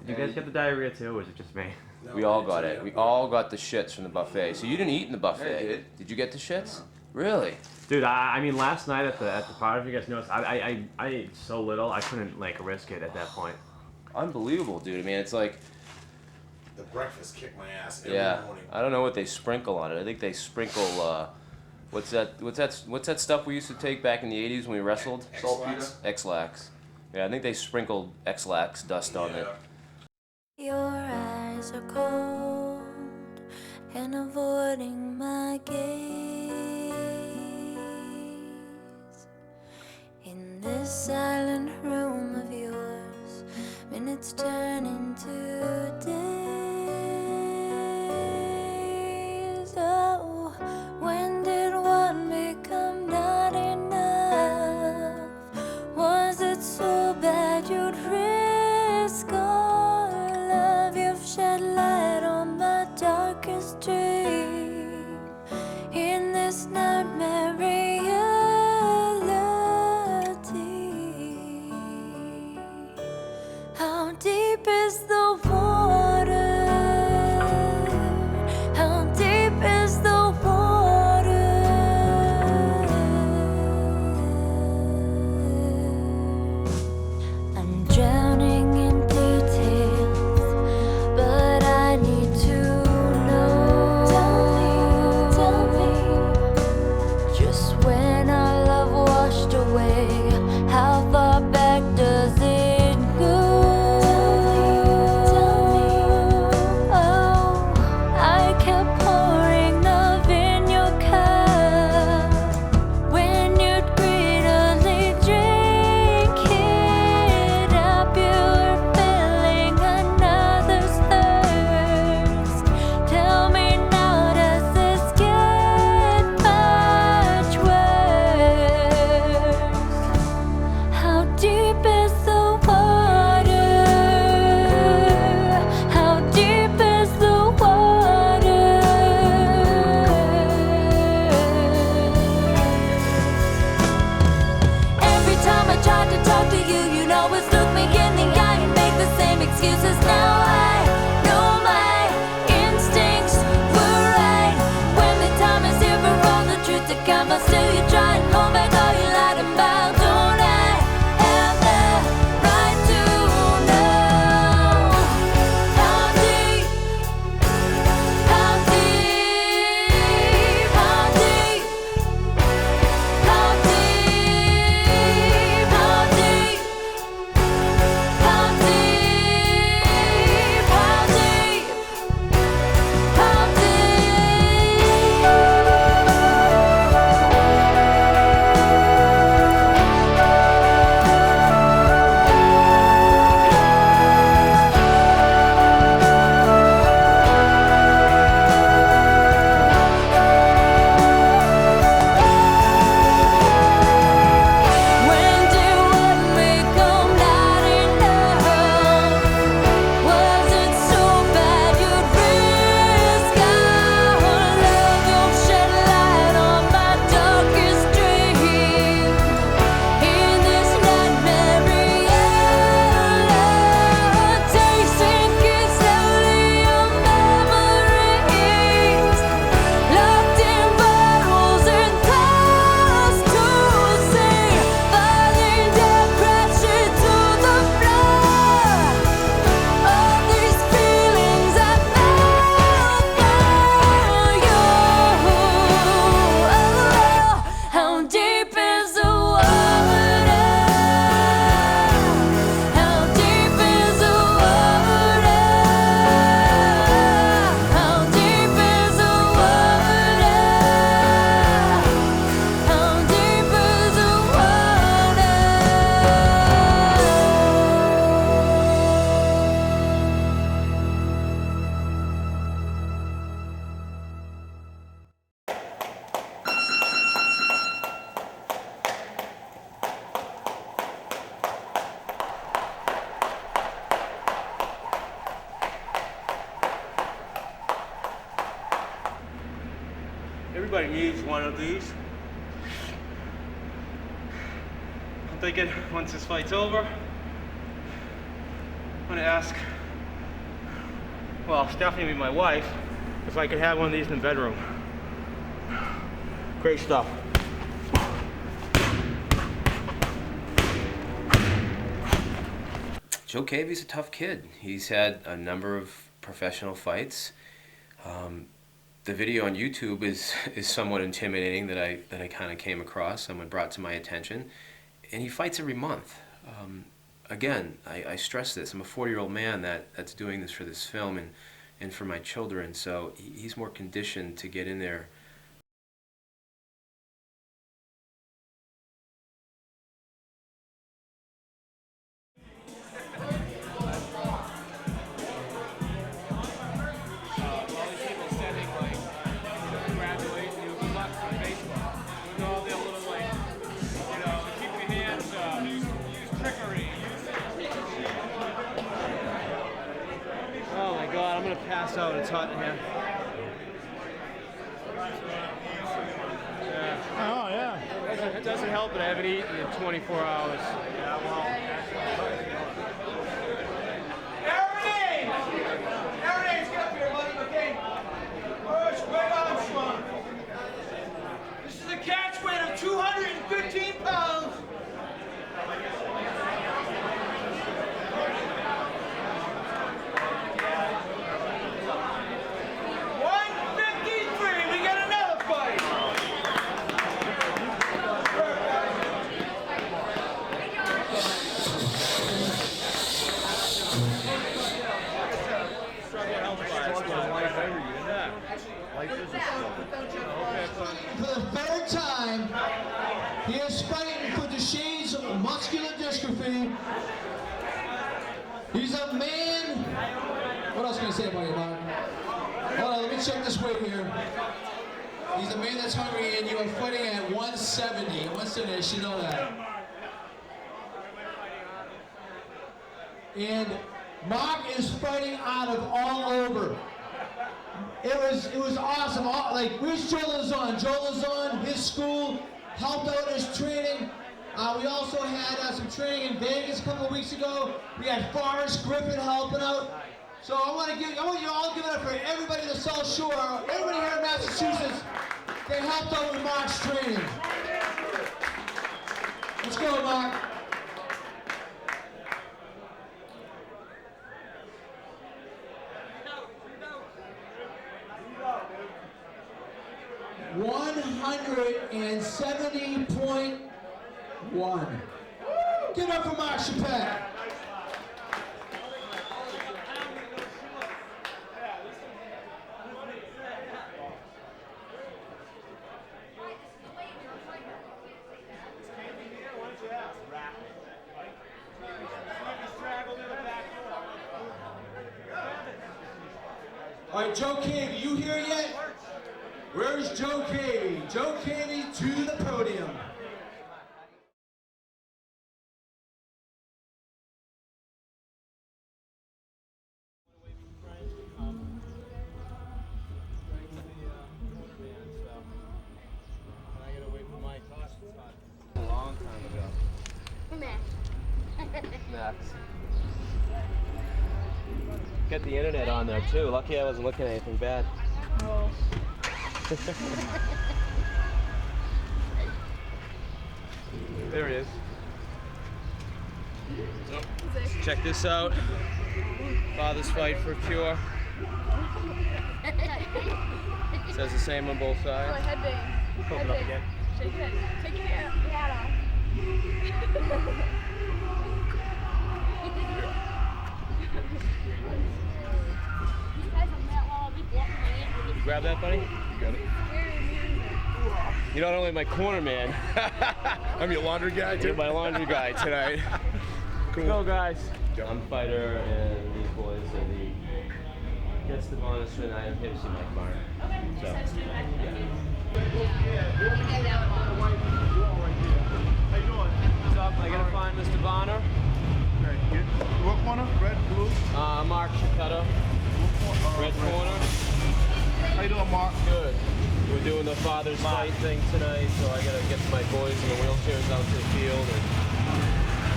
Did you guys get the diarrhea too, or was it just me? We all got it. We all got the shits from the buffet. So you didn't eat in the buffet. I did. Did you get the shits? Really? Dude, I mean, last night at the party, if you guys noticed, I ate so little, I couldn't like risk it at that point. Unbelievable, dude. I mean, it's like, The breakfast kicked my ass every yeah. morning. I don't know what they sprinkle on it. I think they sprinkle. What's that stuff we used to take back in the '80s when we wrestled? Saltpeter? X-Lax. Yeah, I think they sprinkled X-Lax dust on it. Your eyes are cold and avoiding my gaze. In this silent room of yours, minutes turn into days. Oh, when did one become not enough? Was it so bad you'd risk all love? You've shed light on my darkest dream in this nightmare reality. How deep is the water? How deep is the water? I'm drowning in details, but I need to know. Tell me, just when our love washed away, how far back does it go? Tell me, oh, I kept pouring love in your cup when you'd greedily drink it up. You were filling another's thirst. Tell me now, does this get much worse? How deep is the water? How deep is the water? Every time I tried to talk to you, you'd always look me in the eye and make the same excuses. Now I know my instincts were right. When the time is here for all the truth to come, but still you try and hold back all you lied about. Don't I have the right to know how deep, how deep, how deep, how deep, how deep, how deep, how deep, how When did one become not enough? Was it so bad you'd risk our love? You've shed light on my darkest dream in this nightmare reality. Sinking slowly your memories, locked in bottles and tossed to sea, falling down, crashing to the floor. All these feelings I felt for you. How deep is the water? How deep is the water? How deep is the water? How deep is the water? Everybody needs one of these. I'm thinking once this fight's over, I'm gonna ask, well, Stephanie, my wife, if I could have one of these in the bedroom. Great stuff. Joe Cavey's a tough kid. He's had a number of professional fights. The video on YouTube is somewhat intimidating that I kind of came across. Someone brought to my attention, and he fights every month. Again, I stress this. I'm a 40-year-old man that's doing this for this film and for my children. So he's more conditioned to get in there Oh my God, I'm gonna pass out. It's hot in here. Yeah. Oh, yeah. It doesn't help that I haven't eaten in 24 hours. Yeah, well. Get up here, buddy. Okay. Push, great Armstrong. This is a catch weight of 215 pounds. We got another fight. For the third time, he is fighting for Duchenne's muscular dystrophy. He's a man. What else can I say about you, Mark? Hold on, let me check this weight here. He's a man that's hungry, and you are fighting at 170. 170, I should know that. And Mark is fighting out of all over. It was awesome. Where's Joe Lazon? Joe Lazon, his school, helped out his training. We also had some training in Vegas a couple of weeks ago. We had Forrest Griffin helping out. So I want you all to give it up for everybody in the South Shore, everybody here in Massachusetts. They helped out with Mark's training. Let's go, Mark. $170.1. Give it up for Mark Chauppetta. All right, Joe Cavey, you here yet? Where's Joe Cavey? Joe Cavey to the podium. A long time ago. Next. Get the internet on there too. Lucky I wasn't looking at anything bad. Oh. There he is. Check this out. Father's fight for a cure. Says the same on both sides. Open up again. Shake your head. Take your hat off. You grab that, buddy? You got it. You're not only my corner man. I'm your laundry guy, too? You're my laundry guy tonight. Cool. Go, guys. I'm fighter, and these boys, and he gets the bonus, and I am here to see Mike Barn. So, yeah. What's up? I gotta find Mr. Bonner. What corner? Red, blue? Mark Chauppetta. Red corner. How you doing, Mark? Good. We're doing the father's fight thing tonight, so I gotta get my boys in the wheelchairs out to the field. And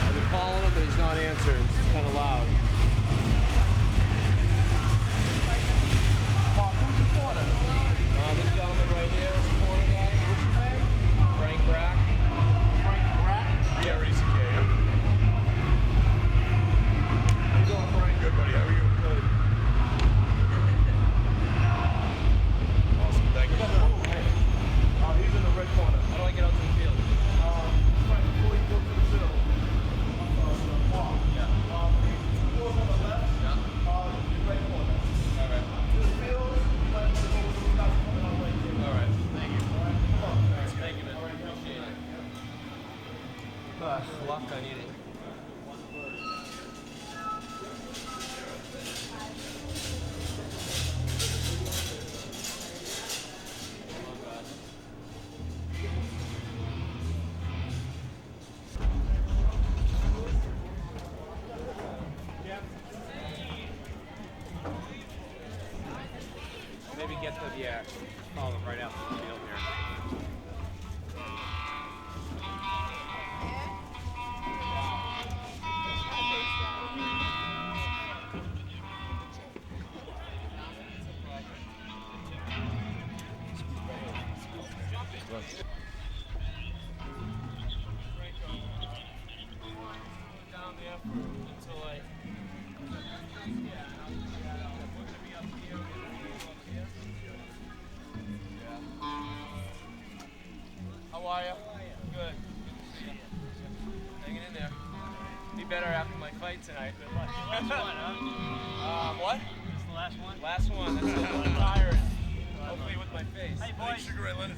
I've been calling him, but he's not answering. It's kind of loud. Mark, who's the corner? This gentleman right here is the corner guy. What's his name? Frank Brack. Frank Brack? Yeah, RCK. How you doing, Frank? Good, buddy. How are you? Good. Awesome. Thank you. He's in the red corner. How do I get out to the field? Frank, before you go to the field. Mark. Yeah. Two doors on the left. Yeah. The red corner. All right. To the field, you might want to go with the guys coming out right there. All right. Thank you. All right, come on. Thank you, man. Appreciate it. Luck, I need it. until I. How are you? Good. Hanging in there. Be better after my fight tonight. Good luck. Last one, huh? What? This is the last one? Last one. That's a little tired. Hopefully with my face. Hey, boys. You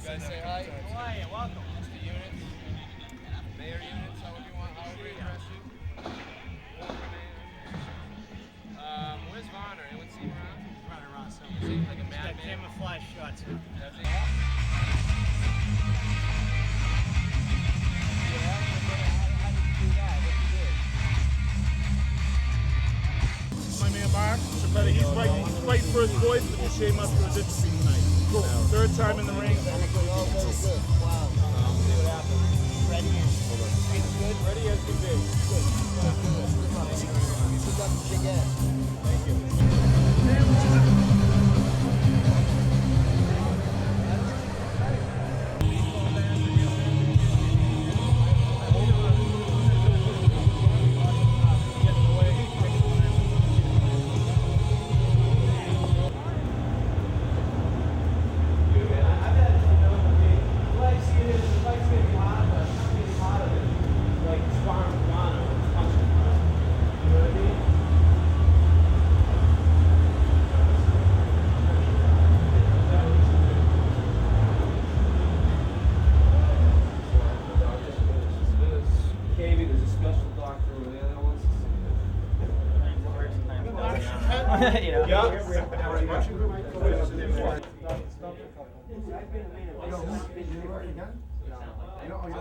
guys say hi. How are you? Welcome. Mr. Units. Mayor Units, however you want, however you address you. Where's Varner? Anyone see him around? Running around somewhere. Seems like a madman. Camouflage shots. Does he? My man Mark Chauppetta, he's fighting for his boys for the Duchesne muscular dystrophy tonight. Cool. Third time in the ring. Oh, very good. Wow. See what happens. Ready is good. Ready as can be. Good. Good luck to shake ass. Thank you.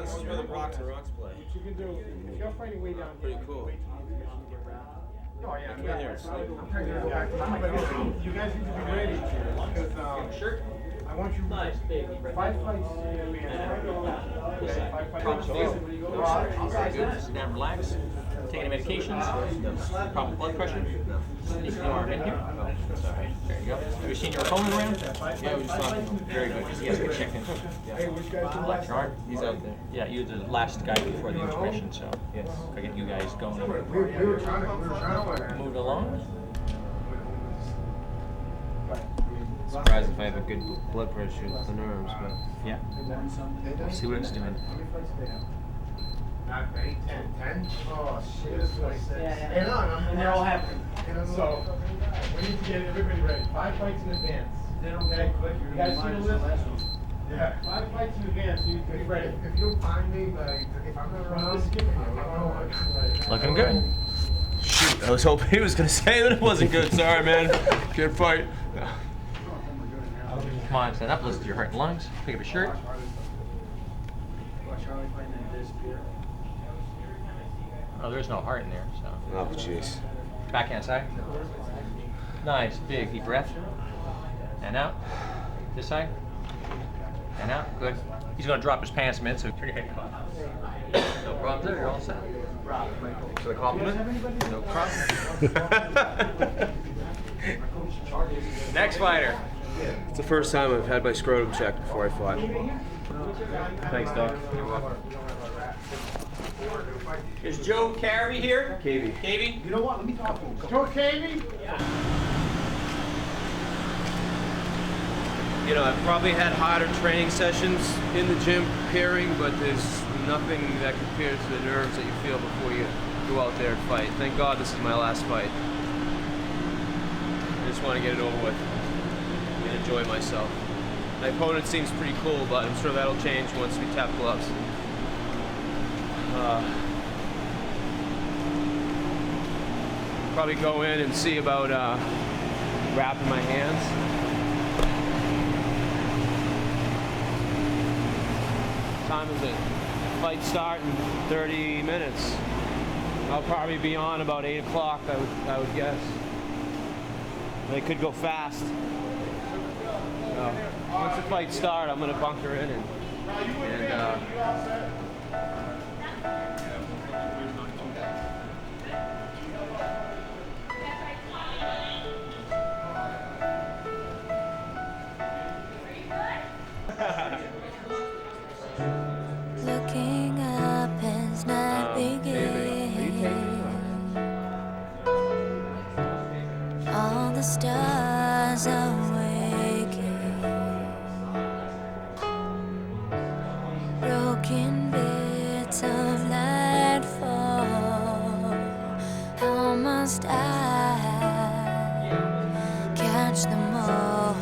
This is where the Rocks and Rocks play. You can do, if you're fighting way down Pretty cool. Oh, yeah. I can hear it sleep. You guys need to be ready. Because, Shirt? I want you. Nice, big. 5 fights in advance. 5 fights. Sit down, relax. Take any medications? Problem blood pressure? Anything more in here? Oh, sorry. There you go. Have you seen your opponent around? Yeah, we just saw him. Very good. He has to get checked in. Hey, which guy's the last? All right. He's out there. Yeah, you're the last guy before the intermission, so yes, I get you guys going. We were trying to. Move along. Surprised if I have a good blood pressure with the nerves, but yeah. See what it's doing. 10? Oh, shit. This place. Yeah. And they're all happening. So, we need to get everybody ready. 5 fights in advance. Okay? You guys see the list? Yeah. 5 fights in advance, so you can be ready. If you find me, like, if I'm not around, Looking good. shoot, I was hoping he was gonna say that it wasn't good. Sorry, man. Can't fight. Come on, stand up. Listen to your heart and lungs. Pick up your shirt. Oh, there's no heart in there, so. Oh, jeez. Backhand side. Nice, big, deep breath. And out. This side. And out. Good. He's going to drop his pants mid, so turn your head. No problem there. You're all set. For the compliment. No problem. Next fighter. It's the first time I've had my scrotum checked before I fought. Thanks, Doc. You're welcome. Is Joe Carey here? KV. You know what? Let me talk to him. Joe Cavey? You know, I've probably had harder training sessions in the gym preparing, but there's nothing that compares to the nerves that you feel before you go out there and fight. Thank God this is my last fight. I just want to get it over with and enjoy myself. My opponent seems pretty cool, but I'm sure that'll change once we tap gloves. Probably go in and see about wrapping my hands. Time is it? Fight start in 30 minutes. I'll probably be on about 8 o'clock, I would guess. They could go fast. So, once the fight start, I'm gonna bunker in and Looking up has not begun. stars awaking, broken bits of light fall. How must I catch them all?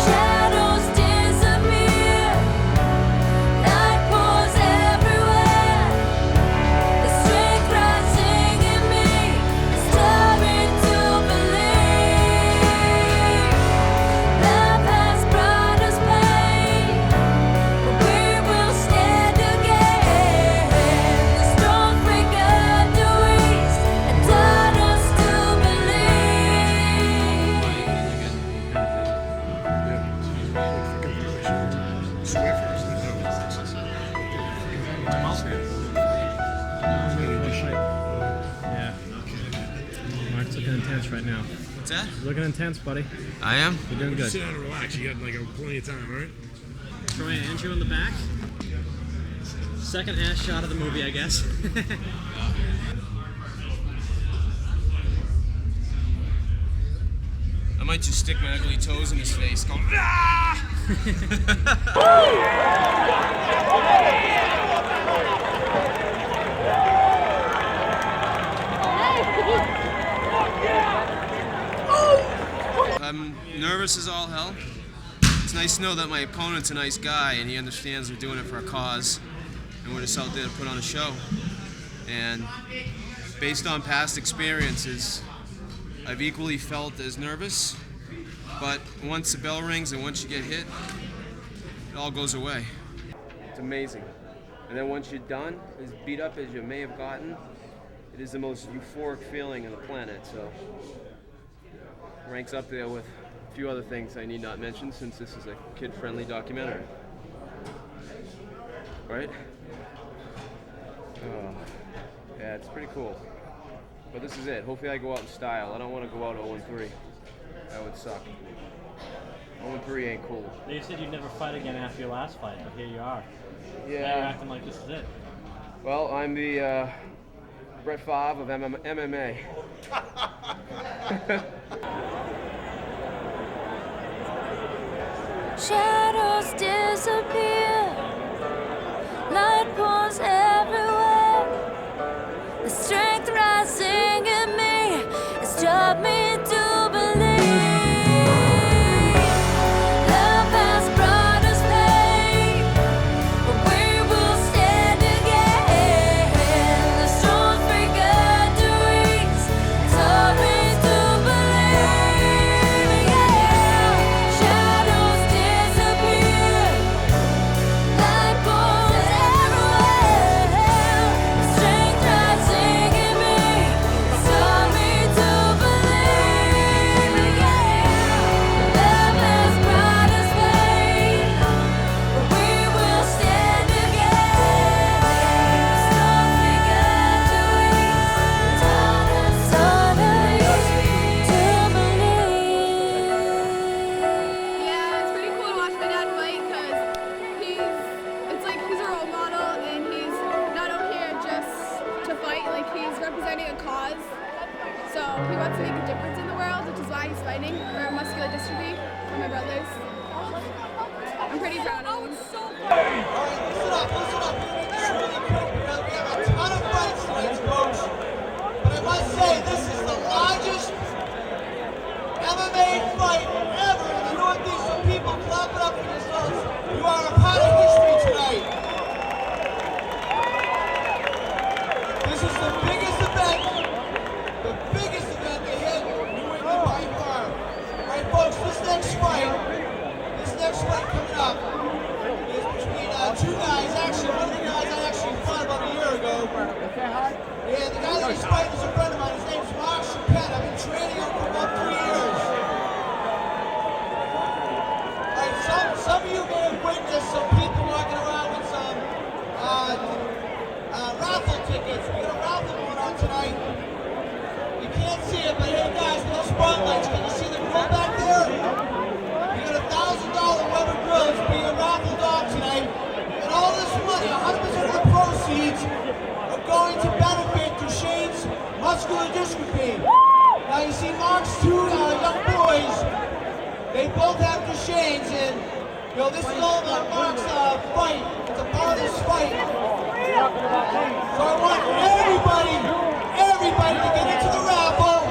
Shadows disappear, light pours everywhere. The strength rising in me is starting to believe. Love has brought us pain, but we will stand again. The storms break out the waves and taught us to Yeah. Mark's looking intense right now. What's that? You're looking intense, buddy. I am? You're doing good. Sit down and relax. You got like plenty of time, all right? Troy Andrew in the back. Second ass shot of the movie, I guess. I might just stick my ugly toes in his face. Go, ah! I'm nervous as all hell. It's nice to know that my opponent's a nice guy and he understands we're doing it for a cause and we're just out there to put on a show. And based on past experiences, I've equally felt as nervous, but once the bell rings and once you get hit, it all goes away. It's amazing. And then once you're done, as beat up as you may have gotten, it is the most euphoric feeling on the planet, so ranks up there with a few other things I need not mention since this is a kid-friendly documentary. Right? Oh, yeah, it's pretty cool. But this is it. Hopefully I go out in style. I don't want to go out 0-3. That would suck. 0-3 ain't cool. You said you'd never fight again after your last fight, but here you are. Yeah. Now you're acting like this is it. Well, I'm the Brett Favre of MMA. shadows disappear, light pours everywhere. The strength rising in me has taught me to believe. Love has brought us pain, but we will stand again. The storms break out the wings, taught me to believe. Yeah, shadows disappear, light pours everywhere. The strength rising in me has taught me to believe. Yeah, love has brought us pain, but we will stand again. The storms break out the wings, taught us to believe. Yeah, it's pretty cool to watch my dad fight because it's like he's a role model and he's not out here just to fight, like he's representing a cause. So he wants to make a difference in the world, which is why he's fighting for muscular dystrophy for my brothers. I'm pretty proud of him. Listen up. We have a ton of fights tonight, folks. But I must say, this is the largest MMA fight ever in the Northeast. So people, clap it up for yourselves. You are a part of history tonight. This is the biggest event they had in New England by far. All right, folks, this next fight coming up is Mark's two young boys, they both have Duchenne's, and this is all about Mark's fight. It's a father's fight. So I want everybody to get into the raffle.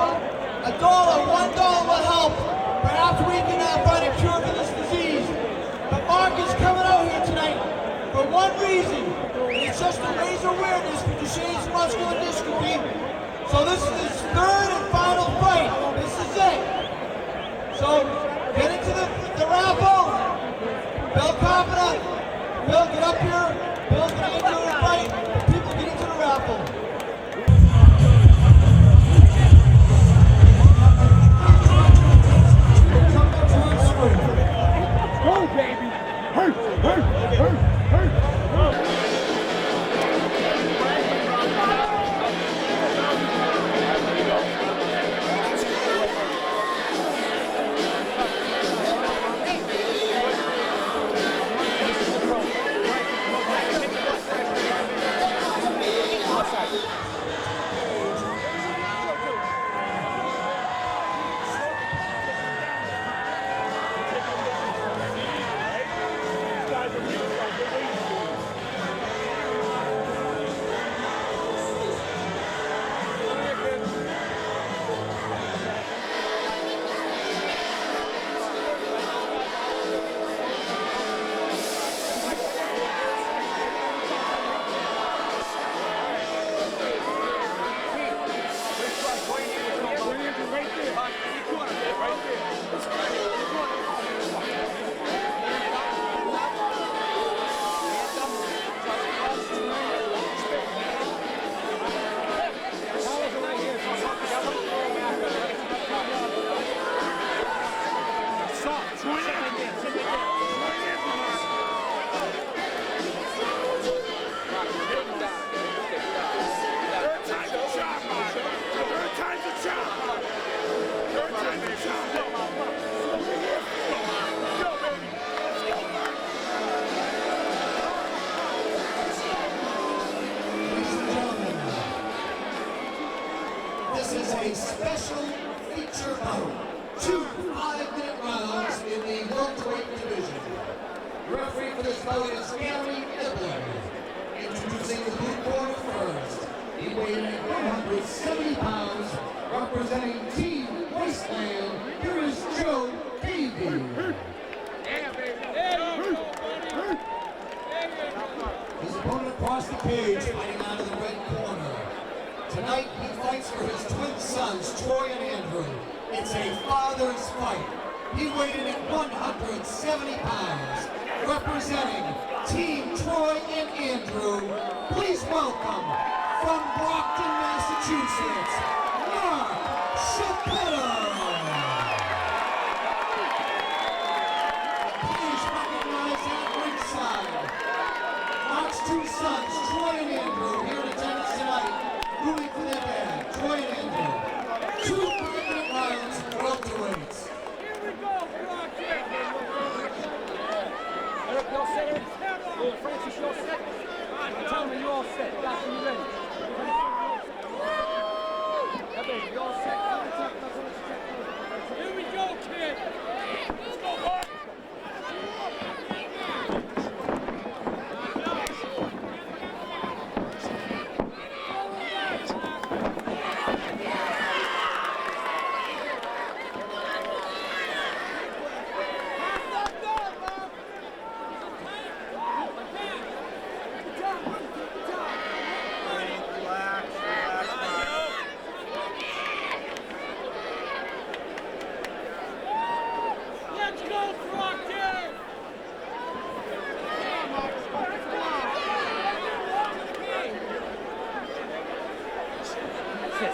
$1, $1 will help. Perhaps we can find a cure for this disease. But Mark is coming out here tonight for one reason, and it's just to raise awareness for Duchenne's muscular dystrophy. So this is his third and final fight. This is it. So get into the raffle. Bill Chauppetta, Bill, get up here. Bill's gonna get into a fight. People get into the raffle. Go, baby! Hey, hey, hey, hey! This is a special feature bout. 2 5-minute rounds in the welterweight division. The referee for this bout is Gary Nibbler. Introducing the blue corner first. He weighed in at 170 pounds, representing Team Wasteland. Here is Joe Davey. His opponent across the cage, fighting out of the red corner. Tonight, he fights for his twin sons, Troy and Andrew. It's a father's fight. He weighed in at 170 pounds, representing Team Troy and Andrew. Please welcome, from Brockton, Massachusetts, Mark Chauppetta. Please recognize at ringside Mark's two sons, Troy and Andrew, here in attendance tonight, rooting for their dad, Troy and Andrew. 2 5-minute rounds, welterweights. Here we go, Brockton! Eric, you all set, Eric? Francis, you all set? Tell me you all set. Doctor, you ready? Yeah, baby, you all set? Here we go, kid! Let's go, Mark!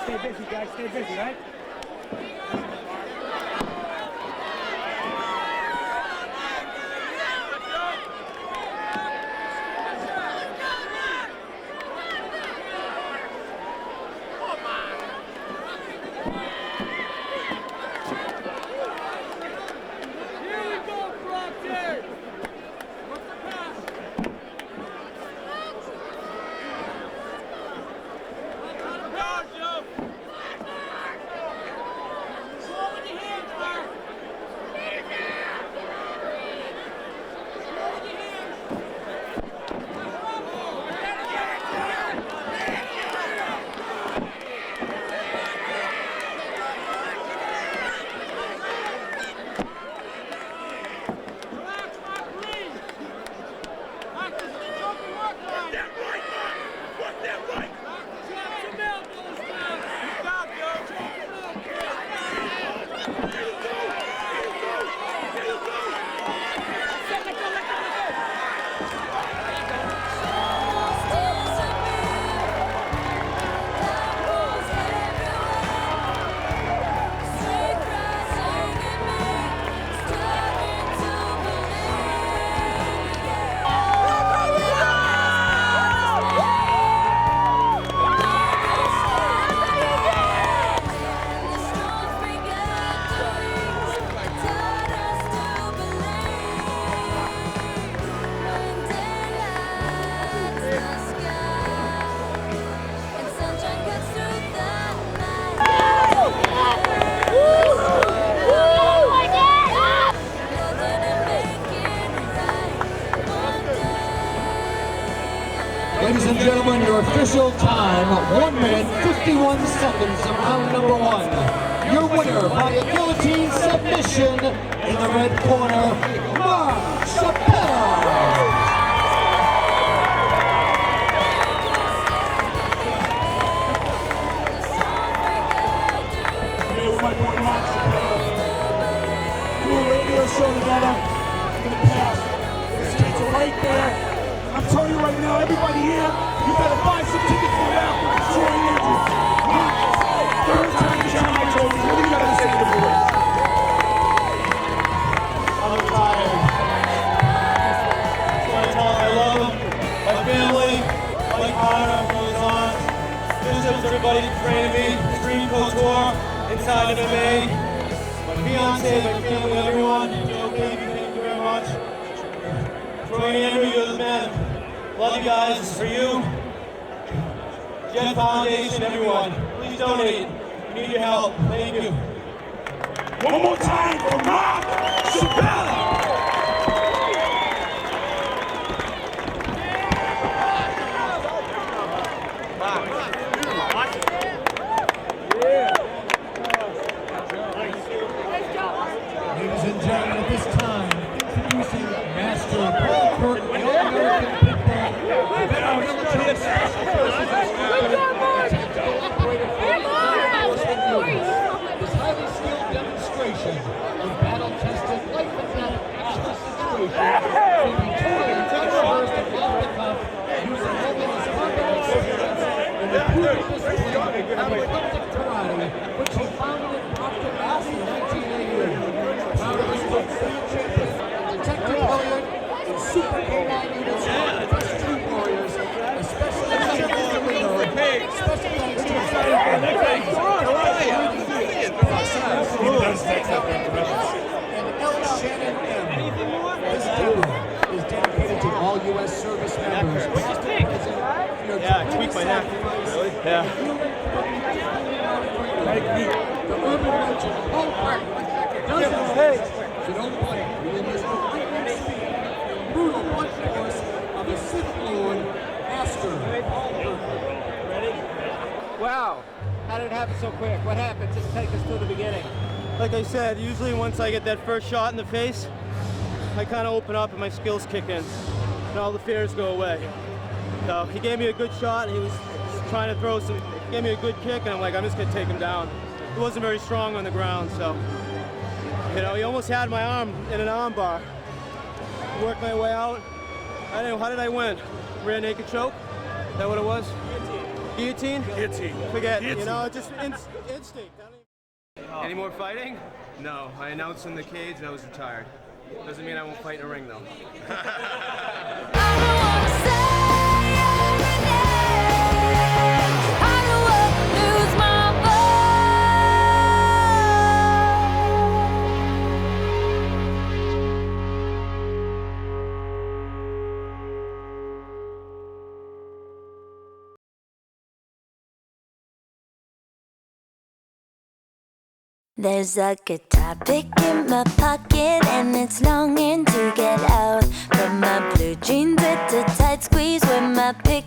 Stay busy, guys. Stay busy, right? Ladies and gentlemen, your official time, 1 minute, 51 seconds of round number 1. Your winner by a guillotine submission in the red corner, Mark Chauppetta. Show together in the past. The seats are right there. I'm telling you right now, everybody here, you better buy some tickets for that after destroying Andrew. Third time shot, I told you. What do you got to say to the boys? I'm retired. Just want to tell them I love them, my family, Mike Connor from his on. Bishops, everybody training me, Stream Couture, Inside MMA. Beyonce, my family, everyone, Joe, baby, thank you very much. Troy and Andrew, you're the man. Love you guys, this is for you. Jet Foundation, everyone, please donate. We need your help. Thank you. One more time for Mark Chauppetta. Ladies and gentlemen, at this time, introducing Master Paul Burton, the All-American Pitbull, veteran military This highly skilled demonstration of battle-tested life-and-death action situation will be totally unreversed and off the cuff, using only his combination and the proven discipline of athletic karate, which he founded in Proctor, Mass. in 1988. Proud of his book, Detective William, and Super K-9 units of Best Street Warriors, especially special thanks to his and L. Shannon M. This dinner is dedicated to all U.S. service members. Yeah, tweak my neck. Really? Yeah. The urban legend, Paul Burton, doesn't say, so don't play. You will miss the lightning speed, brutal blunt force of the Sith Lord, Master Paul Burton. Ready? Wow. How did it happen so quick? What happened? Just take us through the beginning. Like I said, usually once I get that first shot in the face, I kind of open up and my skills kick in, and all the fears go away. So he gave me a good shot, and he was trying to throw some, gave me a good kick, and I'm like, I'm just gonna take him down. He wasn't very strong on the ground, so, you know, he almost had my arm in an arm bar. Worked my way out. I don't know, how did I win? Rear naked choke? Is that what it was? Guillotine? Guillotine. Forget, you know, just instinct. Any more fighting? No, I announced in the cage and I was retired. Doesn't mean I won't fight in a ring though. There's a guitar pick in my pocket and it's longing to get out. From my blue jeans, it's a tight squeeze with my pick